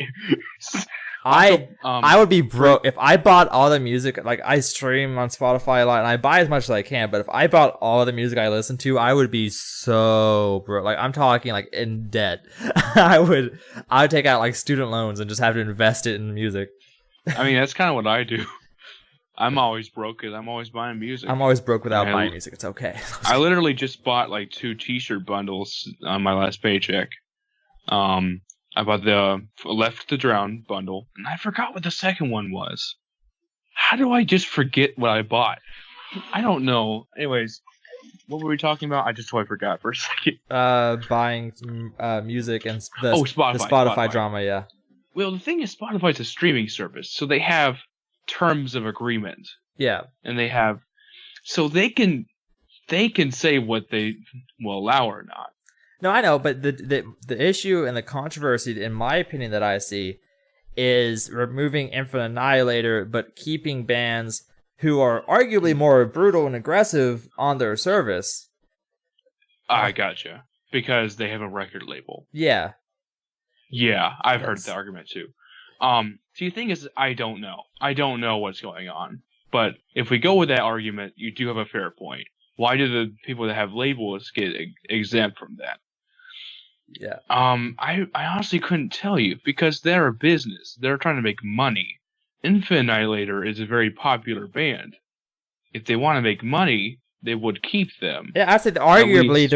I would be broke if I bought all the music. Like I stream on Spotify a lot, and I buy as much as I can. But if I bought all the music I listen to, I would be so broke. Like I'm talking like in debt. I would take out like student loans and just have to invest it in music. I mean, that's kind of what I do. I'm always broke because I'm always buying music. I'm always broke without buying music. It's okay. I literally just bought like 2 T-shirt bundles on my last paycheck. I bought the Left to Drown bundle, and I forgot what the second one was. How do I just forget what I bought? I don't know. Anyways, what were we talking about? I just totally forgot for a second. Buying music and the Spotify drama, yeah. Well, the thing is, Spotify's a streaming service, so they have terms of agreement. Yeah. And they have, so they can say what they will allow or not. No, I know, but the issue and the controversy, in my opinion, that I see is removing Infant Annihilator, but keeping bands who are arguably more brutal and aggressive on their service. I gotcha. Because they have a record label. Yeah. Yeah, I've heard the argument too. See, the thing is, I don't know. I don't know what's going on. But if we go with that argument, you do have a fair point. Why do the people that have labels get exempt from that? Yeah. I honestly couldn't tell you because they're a business. They're trying to make money. Infant Annihilator is a very popular band. If they want to make money, they would keep them. Yeah, I'd say arguably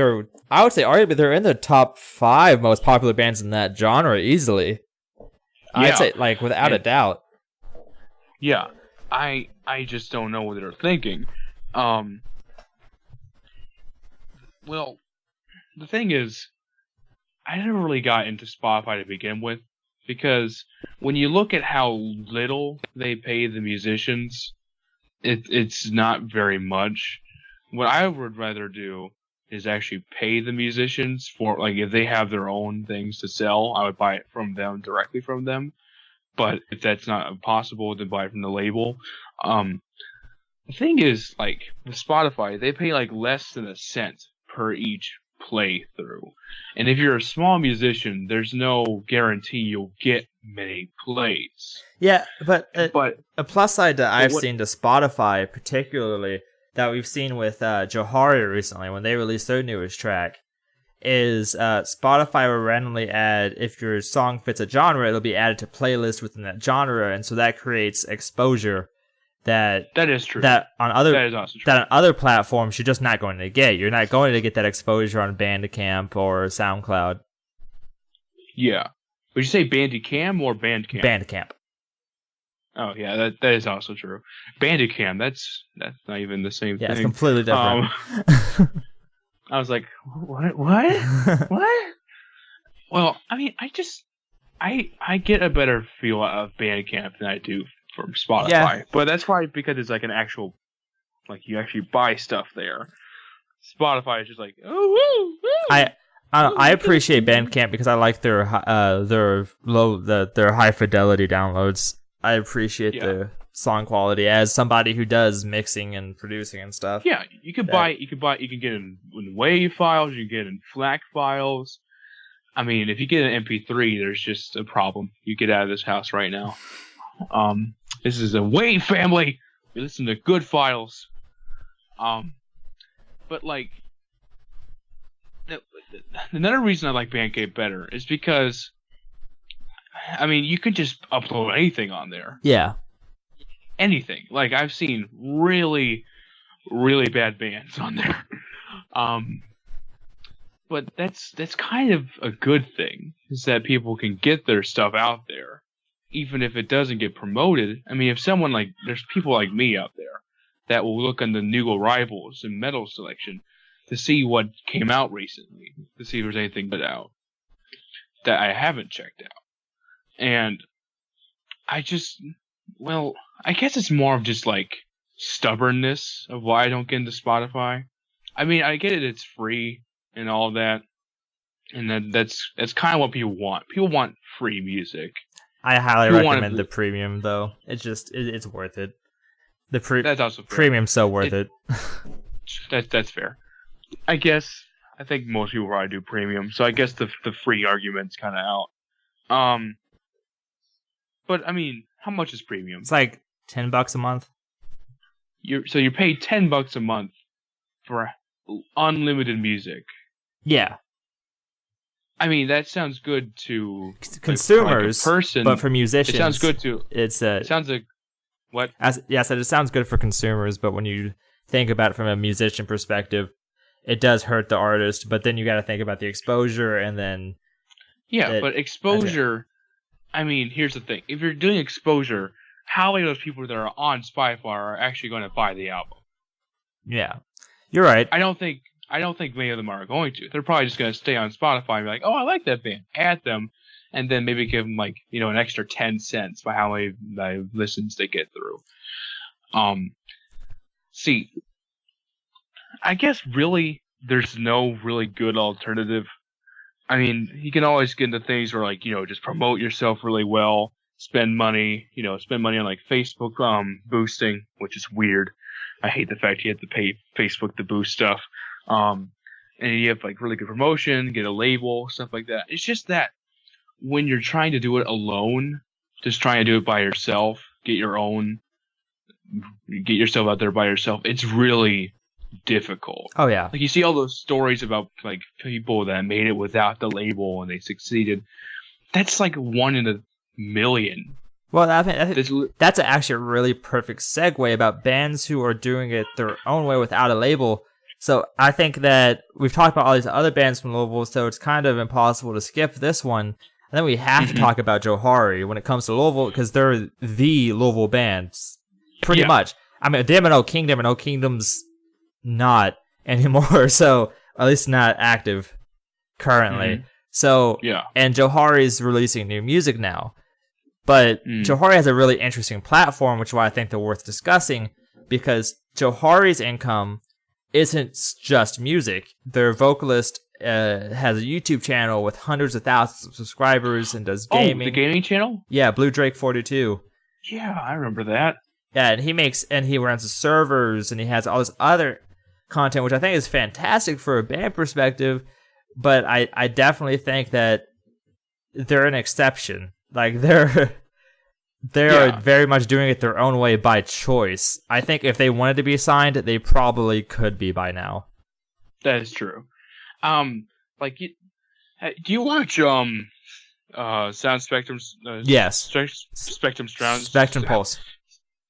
they're in the top 5 most popular bands in that genre easily. Yeah. I'd say like without a doubt. Yeah. I just don't know what they're thinking. Well, the thing is, I never really got into Spotify to begin with, because when you look at how little they pay the musicians, it's not very much. What I would rather do is actually pay the musicians for, like, if they have their own things to sell, I would buy it from them, directly from them. But if that's not possible, then buy it from the label. The thing is, like, with Spotify, they pay, like, less than a cent per each playthrough. And if you're a small musician, there's no guarantee you'll get many plays. Yeah, but a plus side that I've seen to Spotify, particularly, that we've seen with Johari recently, when they released their newest track, is Spotify will randomly add, if your song fits a genre, it'll be added to playlists within that genre, and so that creates exposure that is true. That on other that is also true. That on other platforms you're just not going to get. You're not going to get that exposure on Bandcamp or SoundCloud. Yeah. Would you say Bandicam or Bandcamp? Bandcamp. Oh yeah, that is also true. Bandicam, that's not even the same thing. Yeah, it's completely different. I was like, what? What? Well, I mean, I get a better feel out of Bandcamp than I do from Spotify. Yeah. But that's probably because it's like an actual, like you actually buy stuff there. Spotify is just like, oh, woo, woo. I appreciate Bandcamp because I like their high fidelity downloads. I appreciate the song quality as somebody who does mixing and producing and stuff. Yeah, you can get in WAV files, you can get in FLAC files. I mean, if you get an MP3, there's just a problem. You get out of this house right now. This is a WAV family. We listen to good files. But like, another reason I like Bandcamp better is because, I mean, you can just upload anything on there. Yeah. Anything. Like, I've seen really, really bad bands on there. But that's kind of a good thing, is that people can get their stuff out there, even if it doesn't get promoted. I mean, if someone there's people like me out there that will look on the new arrivals and metal selection to see what came out recently, to see if there's anything good out that I haven't checked out. And I guess it's more of just like stubbornness of why I don't get into Spotify. I mean, I get it, it's free and all that, and that's kind of what people want. People want free music. I highly recommend the premium, though. It's just it's worth it. That's also fair. Premium's so worth it. That's fair. I think most people probably do premium, so I guess the free argument's kind of out. But I mean, how much is premium? It's like $10 a month. You pay $10 a month for unlimited music. Yeah. I mean, that sounds good to consumers, like a person, but for musicians, it sounds good to. It sounds like what? It sounds good for consumers, but when you think about it from a musician perspective, it does hurt the artist. But then you got to think about the exposure, and then but exposure. I mean, here's the thing: if you're doing exposure, how many of those people that are on Spotify are actually going to buy the album? Yeah, you're right. I don't think many of them are going to. They're probably just going to stay on Spotify and be like, oh, I like that band. Add them, and then maybe give them an extra 10 cents by how many listens they get through. See, I guess really there's no really good alternative. I mean, you can always get into things where just promote yourself really well, spend money on Facebook boosting, which is weird. I hate the fact you have to pay Facebook to boost stuff. And you have really good promotion, get a label, stuff like that. It's just that when you're trying to do it alone, just trying to do it by yourself, get yourself out there by yourself, it's really difficult. Oh yeah. You see all those stories about people that made it without the label and they succeeded. That's 1 in a million. Well, I think that's actually a really perfect segue about bands who are doing it their own way without a label. So I think that we've talked about all these other bands from Louisville, so it's kind of impossible to skip this one. And then we have to talk about Johari when it comes to Louisville, because they're the Louisville band, pretty much. I mean, them and O Kingdom, and O Kingdom's not anymore, so at least not active currently. So, and Johari's releasing new music now. But Johari has a really interesting platform, which is why I think they're worth discussing, because Johari's income isn't just music. Their vocalist has a YouTube channel with hundreds of thousands of subscribers and does gaming. Oh, the gaming channel? Yeah, Blue Drake 42. Yeah, I remember that. Yeah, and he runs the servers, and he has all this other content, which I think is fantastic for a band perspective, but I definitely think that they're an exception. They're very much doing it their own way by choice. I think if they wanted to be signed, they probably could be by now. That is true. like, do you watch Sound Spectrum's yes, Spectrum Sound Pulse.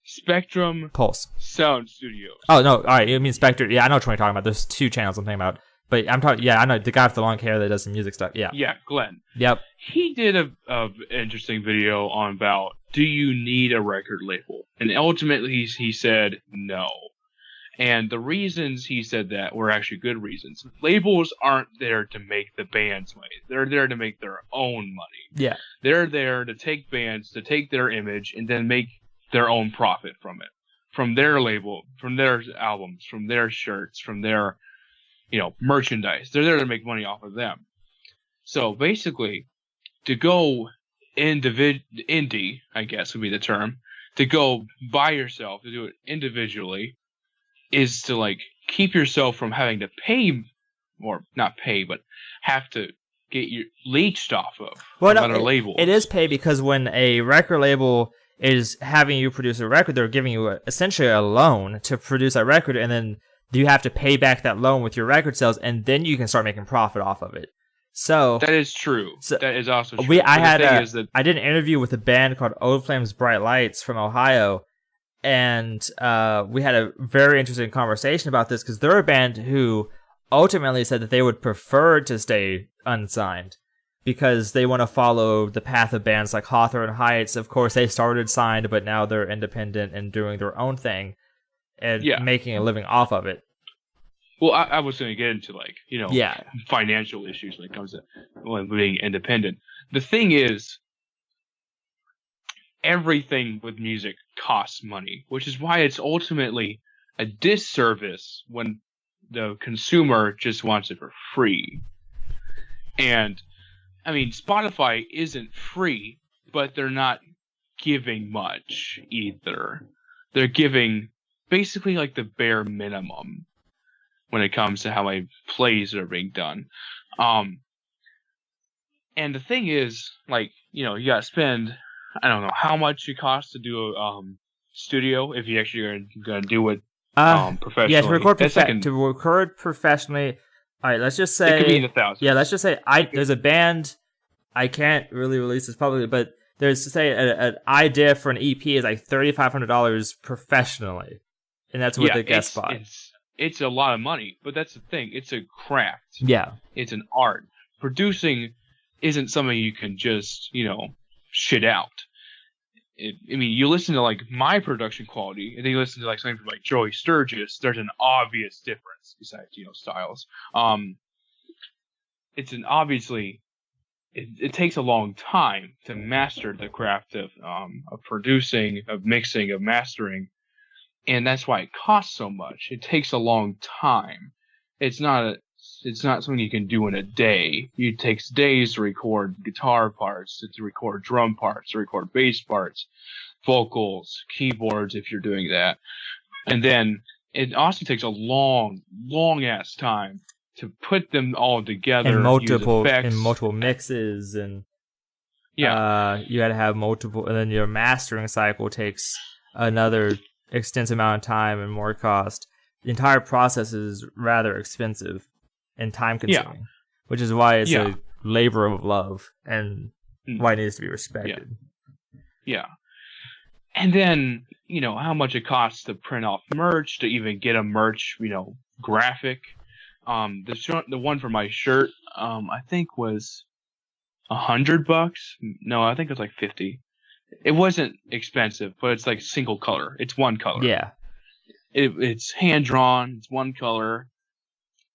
Spectrum Pulse Sound Studios. Oh no, all right, you mean Spectre? Yeah, I know what you're talking about. There's 2 channels I'm thinking about, but I'm talking. Yeah, I know the guy with the long hair that does some music stuff. Yeah, Glenn. Yep. He did a interesting video on about, do you need a record label? And ultimately he said no. And the reasons he said that were actually good reasons. Labels aren't there to make the bands money. They're there to make their own money. Yeah. They're there to take bands, to take their image, and then make their own profit from it. From their label, from their albums, from their shirts, from their, merchandise. They're there to make money off of them. So basically, to go indie, I guess would be the term, to go by yourself, to do it individually, is to like keep yourself from having to pay, or not pay, but have to get your leached off of other labels. It is pay, because when a record label is having you produce a record, they're giving you essentially a loan to produce that record, and then you have to pay back that loan with your record sales, and then you can start making profit off of it. So that is true. That is also true. I did an interview with a band called Old Flames Bright Lights from Ohio, and we had a very interesting conversation about this, because they're a band who ultimately said that they would prefer to stay unsigned because they want to follow the path of bands like Hawthorne Heights. Of course, they started signed, but now they're independent and doing their own thing and making a living off of it. Well, I was going to get into financial issues when it comes to being independent. The thing is, everything with music costs money, which is why it's ultimately a disservice when the consumer just wants it for free. And, I mean, Spotify isn't free, but they're not giving much either. They're giving basically like the bare minimum when it comes to how many plays are being done. And the thing is, like, you gotta spend, I don't know how much it costs to do a studio if you actually are gonna do it professionally. Yeah, to record professionally. All right, let's just say it could be in the thousands. Yeah, let's just say there's a band. I can't really release this publicly, but there's to say an idea for an EP is like $3,500 professionally, and that's with the guest spot. It's a lot of money, but that's the thing. It's a craft. Yeah, it's an art. Producing isn't something you can just shit out. I mean, you listen to like my production quality, and then you listen to like something from like Joey Sturgis. There's an obvious difference besides styles. It's an obviously. It takes a long time to master the craft of producing, of mixing, of mastering, and that's why it costs so much. It takes a long time. It's not something you can do in a day. It takes days to record guitar parts, to record drum parts, to record bass parts, vocals, keyboards if you're doing that. And then it also takes a long, long ass time to put them all together. In multiple mixes, and you gotta have multiple, and then your mastering cycle takes another extensive amount of time and more cost. The entire process is rather expensive and time consuming, which is why it's a labor of love and why it needs to be respected. Yeah. And then, how much it costs to print off merch, to even get a merch, graphic. The one for my shirt, I think was $100. No, I think it was like 50. It wasn't expensive, but it's like single color. It's one color. Yeah. It's hand drawn. It's one color.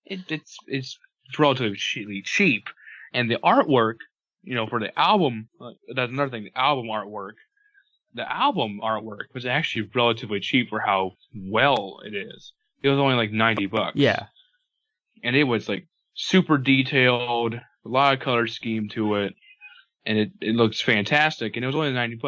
It's relatively cheap, and the artwork, for the album, that's another thing. The album artwork was actually relatively cheap for how well it is. It was only like $90. Yeah, and it was like super detailed, a lot of color scheme to it, and it looks fantastic. And it was only $90.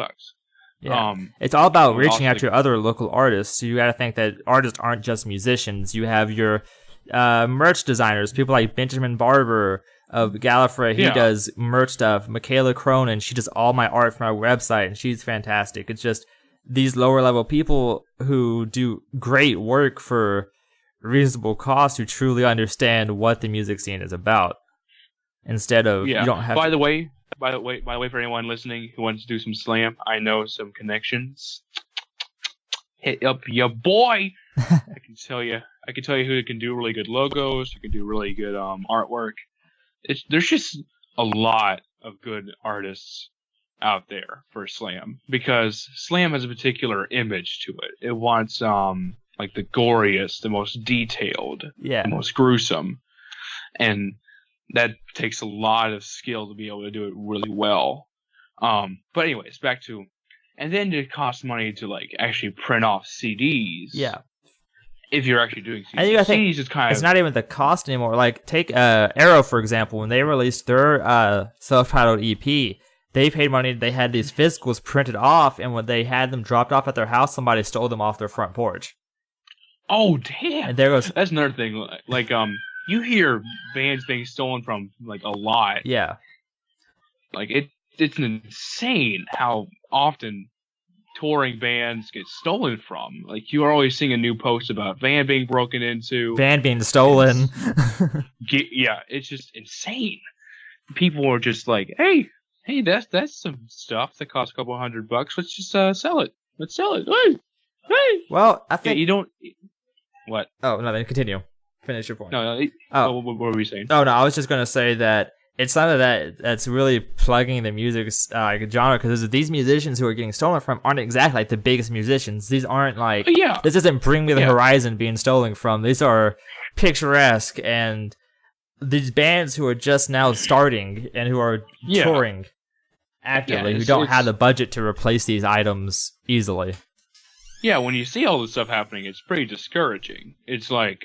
Yeah. It's all about reaching out to other local artists. So you got to think that artists aren't just musicians. You have your merch designers, people like Benjamin Barber of Gallifrey. He does merch stuff. Michaela Cronin, she does all my art for my website, and she's fantastic. It's just these lower level people who do great work for reasonable cost, who truly understand what the music scene is about. instead of you don't have. By the way, for anyone listening who wants to do some slam, I know some connections. Hit up your boy. I can tell you who can do really good logos, who can do really good artwork. There's just a lot of good artists out there for slam, because slam has a particular image to it. It wants like the goriest, the most detailed, the most gruesome, and that takes a lot of skill to be able to do it really well. But anyways, back to, and then it costs money to like actually print off CDs. Yeah. If you're actually doing CDs. I think CDs is kind it's not even the cost anymore. Like, take Arrow, for example. When they released their self-titled EP, they paid money. They had these physicals printed off, and when they had them dropped off at their house, somebody stole them off their front porch. Oh, damn. And there goes. That's another thing. Like, you hear bands being stolen from, like, a lot. Yeah. Like, it's insane how often touring bands get stolen from. Like, you are always seeing a new post about van being broken into, van being stolen. Yeah, it's just insane. People are just like, hey, that's some stuff that costs a couple $100. Let's just sell it. Let's sell it. Hey. Well, I think you don't. What? Oh no, then continue. Finish your point. No. What were we saying? Oh no, I was just gonna say that it's not that's really plugging the music genre, because these musicians who are getting stolen from aren't exactly like the biggest musicians. These aren't like this isn't Bring Me the Horizon being stolen from. These are picturesque and these bands who are just now starting and who are touring actively, who don't have the budget to replace these items easily. Yeah, when you see all this stuff happening, it's pretty discouraging. It's like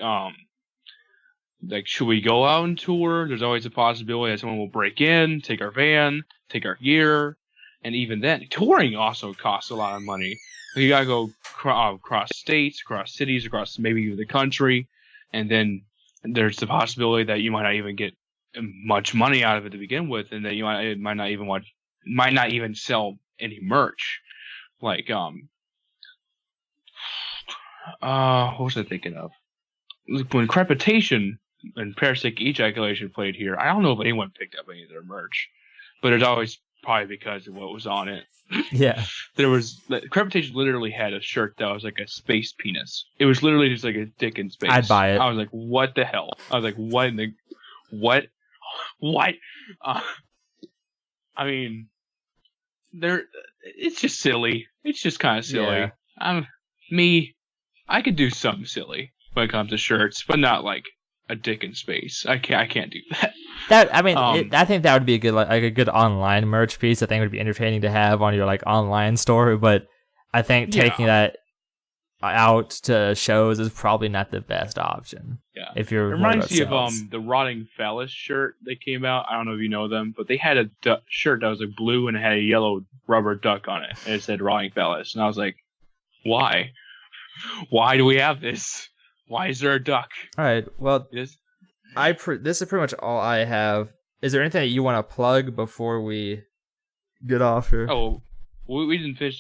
should we go out and tour? There's always a possibility that someone will break in, take our van, take our gear, and even then, touring also costs a lot of money. You gotta go across states, across cities, across maybe even the country, and then there's the possibility that you might not even get much money out of it to begin with, and that you might not even sell any merch. Like what was I thinking of? When Crepitation and Parasitic Ejaculation played here, I don't know if anyone picked up any of their merch, but it's always probably because of what was on it. Yeah. Crepitation literally had a shirt that was like a space penis. It was literally just like a dick in space. I'd buy it. I was like, what the hell? I was like, what in the... What? I mean, it's just silly. It's just kind of silly. Yeah. I could do something silly when it comes to shirts, but not like a dick in space. I can't do that. I think that would be a good online merch piece. I think it would be entertaining to have on your like online store, but I think taking that out to shows is probably not the best option. Yeah, if you're. It reminds me of the Rotting Phallus shirt that came out. I don't know if you know them, but they had a shirt that was like blue and it had a yellow rubber duck on it, and it said Rotting Phallus, and I was like, why? Why do we have this? Why is there a duck? All right. Well, this is pretty much all I have. Is there anything that you want to plug before we get off here? Oh, we didn't finish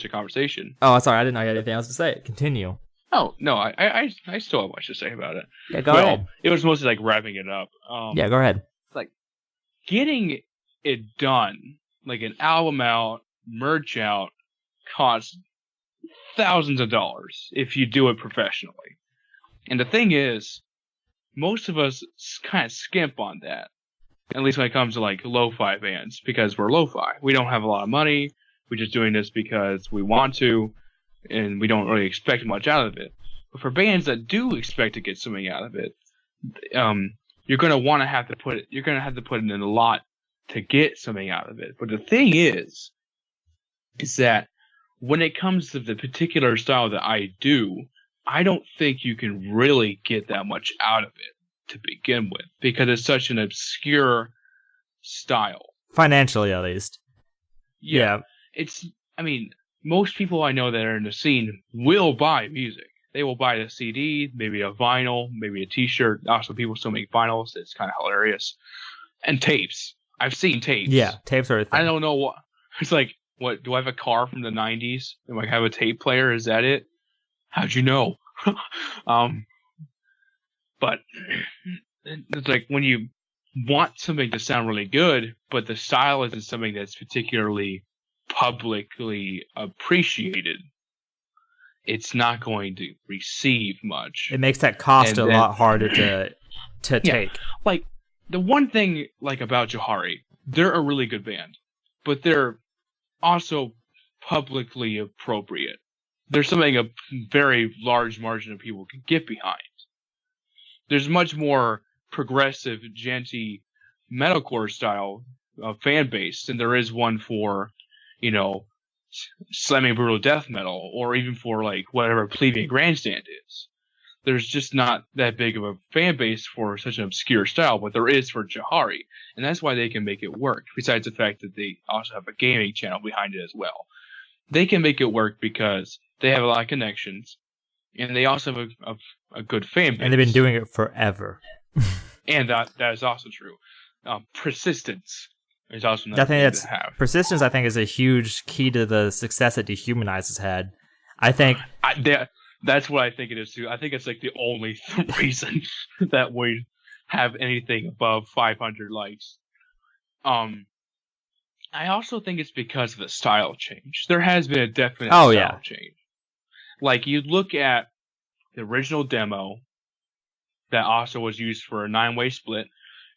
the conversation. Oh, sorry. I didn't know you had anything else to say. Continue. Oh no, I still have much to say about it. Yeah, go ahead. It was mostly like wrapping it up. Yeah, go ahead. Like getting it done, like an album out, merch out, costs thousands of dollars if you do it professionally. And the thing is, most of us kind of skimp on that. At least when it comes to like lo-fi bands, because we're lo-fi. We don't have a lot of money. We're just doing this because we want to, and we don't really expect much out of it. But for bands that do expect to get something out of it, you're gonna have to put it in a lot to get something out of it. But the thing is that when it comes to the particular style that I do, I don't think you can really get that much out of it to begin with, because it's such an obscure style. Financially, at least. Yeah. Most people I know that are in the scene will buy music. They will buy a CD, maybe a vinyl, maybe a t-shirt. Also, people still make vinyls. It's kind of hilarious. And tapes. I've seen tapes. Yeah, tapes are a thing. I don't know what. It's like, what, do I have a car from the 90s? Do I have a tape player? Is that it? How'd you know? But it's like when you want something to sound really good, but the style isn't something that's particularly publicly appreciated, it's not going to receive much. It makes that cost a lot harder to take. Like, the one thing about Johari, they're a really good band, but they're also publicly appropriate. There's something a very large margin of people can get behind. There's much more progressive, genty metalcore style fan base than there is one for, slamming brutal death metal, or even for whatever Plebeian Grandstand is. There's just not that big of a fan base for such an obscure style, but there is for Johari, and that's why they can make it work. Besides the fact that they also have a gaming channel behind it as well, they can make it work because they have a lot of connections, and they also have a good fan base. And they've been doing it forever. And that is also true. Persistence is also another thing to have. Persistence, I think, is a huge key to the success that Dehumanize has had. I think that's what I think it is too. I think it's the only reason that we have anything above 500 likes. I also think it's because of the style change. There has been a definite style change. You look at the original demo that also was used for a 9-way split,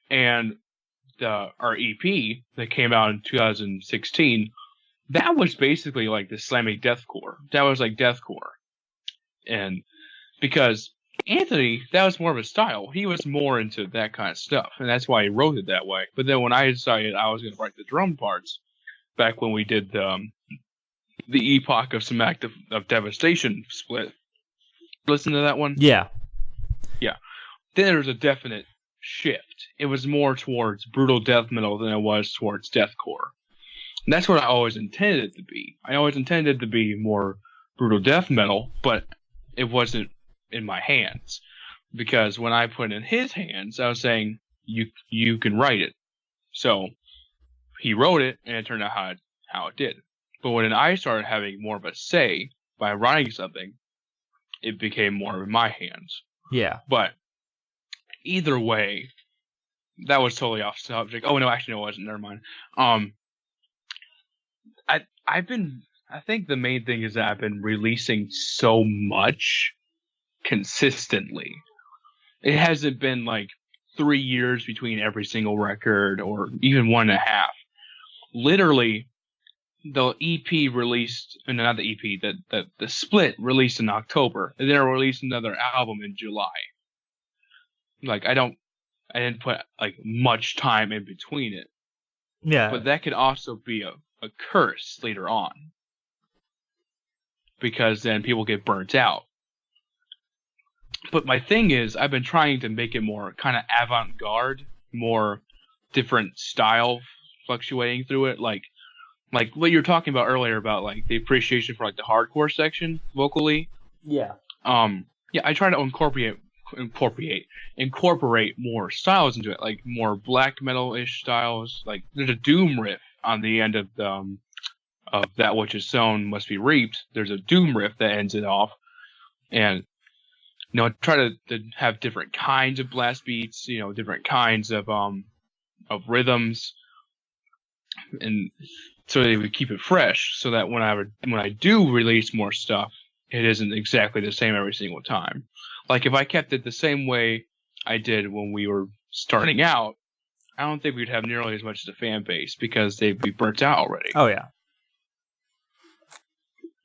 and our EP that came out in 2016, that was basically the slamming deathcore. That was deathcore. And because Anthony, that was more of a style. He was more into that kind of stuff, and that's why he wrote it that way. But then when I decided I was going to write the drum parts, back when we did the Epoch of Somatic of Devastation split, listen to that one? Yeah. Yeah. Then there was a definite shift. It was more towards brutal death metal than it was towards deathcore. And that's what I always intended it to be. I always intended it to be more brutal death metal, but it wasn't in my hands. Because when I put it in his hands, I was saying, you can write it. So he wrote it, and it turned out how it did. But when I started having more of a say by writing something, it became more in my hands. Yeah. But either way, that was totally off subject. Oh no, actually no, it wasn't. Never mind. I think the main thing is that I've been releasing so much consistently. It hasn't been 3 years between every single record, or even 1.5. Literally, the EP released, not the EP, the split released in October, and then I released another album in July. I didn't put much time in between it. Yeah. But that could also be a curse later on, because then people get burnt out. But my thing is, I've been trying to make it more kind of avant-garde, more different style fluctuating through it, like what you were talking about earlier about the appreciation for the hardcore section vocally. Yeah. Yeah, I try to incorporate more styles into it, more black metal-ish styles. There's a doom riff on the end of That Which Is Sown Must Be Reaped. There's a doom riff that ends it off, and I try to have different kinds of blast beats, different kinds of rhythms, and so they would keep it fresh, so that when I do release more stuff, it isn't exactly the same every single time. If I kept it the same way I did when we were starting out, I don't think we'd have nearly as much as a fan base, because they'd be burnt out already. Oh yeah.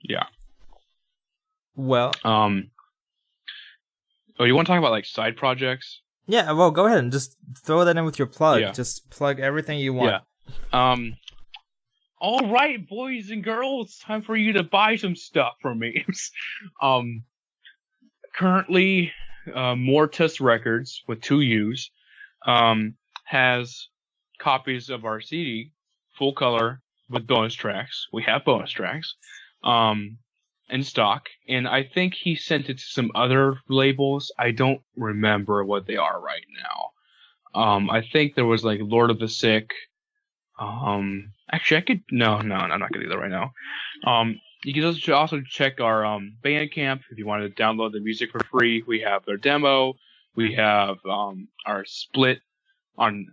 Yeah. Well. Oh, you want to talk about side projects? Yeah. Well, go ahead and just throw that in with your plug. Yeah. Just plug everything you want. Yeah. All right, boys and girls, time for you to buy some stuff from me. Currently, Mortis Records with 2 U's has copies of our CD, full color with bonus tracks. We have bonus tracks in stock, and I think he sent it to some other labels. I don't remember what they are right now. I think there was Lord of the Sick. Actually, I could no, I'm not gonna do that right now. You can also check our Bandcamp if you want to download the music for free. We have their demo. We have our split on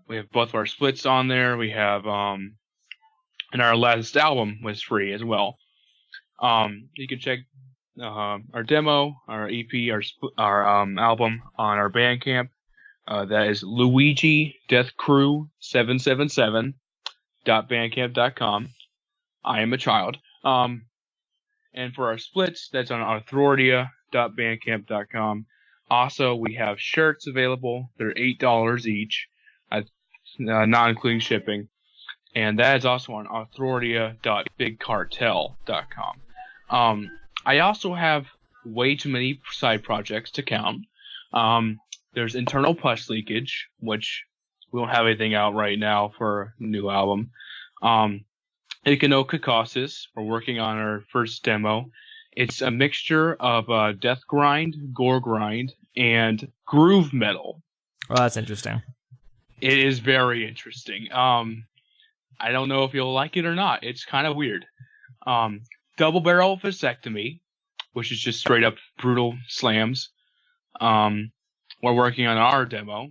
We have both of our splits on there. We have and our last album was free as well. You can check our demo, our EP, our album on our Bandcamp. That is Luigi Death Crew 777.bandcamp.com. I am a child. And for our splits, that's on Authordia.bandcamp.com. Also, we have shirts available. They're $8 each, not including shipping. And that is also on Authordia.bigcartel.com. I also have way too many side projects to count. There's Internal Pus Leakage, which we don't have anything out right now for a new album. Iconocacosis, we're working on our first demo. It's a mixture of death grind, gore grind, and groove metal. Well, that's interesting. It is very interesting. I don't know if you'll like it or not. It's kind of weird. Double Barrel Vasectomy, which is just straight up brutal slams. We're working on our demo.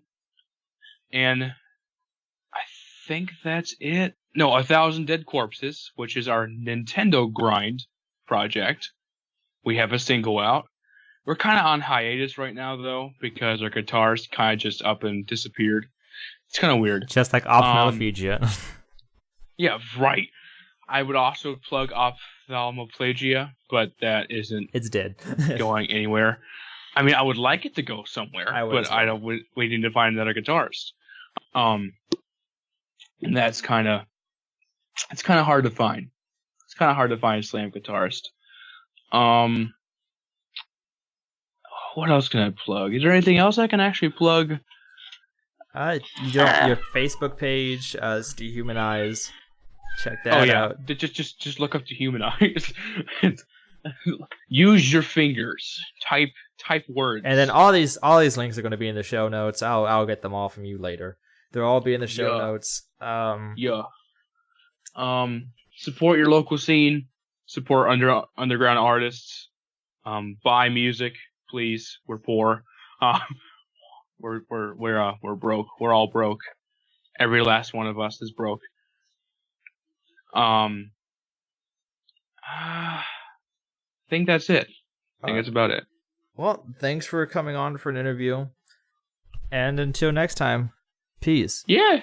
And I think that's it. No, 1,000 Dead Corpses, which is our Nintendo grind project. We have a single out. We're kind of on hiatus right now, though, because our guitarist kind of just up and disappeared. It's kind of weird. Just like ophthalmophagia. Yeah, right. I would also plug ophthalmophagia, but that isn't. It's dead. Going anywhere. I mean, I would like it to go somewhere, but I don't. We need to find another guitarist. And that's kind of. It's kind of hard to find. It's kind of hard to find a slam guitarist. What else can I plug? Is there anything else I can actually plug? Your Facebook page, Dehumanize. Check that out. Just look up Dehumanize. Use your fingers. Type words. And then all these links are going to be in the show notes. I'll get them all from you later. They'll all be in the show notes. Support your local scene. Support underground artists. Buy music, please. We're poor. We're broke. We're all broke. Every last one of us is broke. I think that's it. I think that's about it. Well, thanks for coming on for an interview. And until next time, peace. Yeah.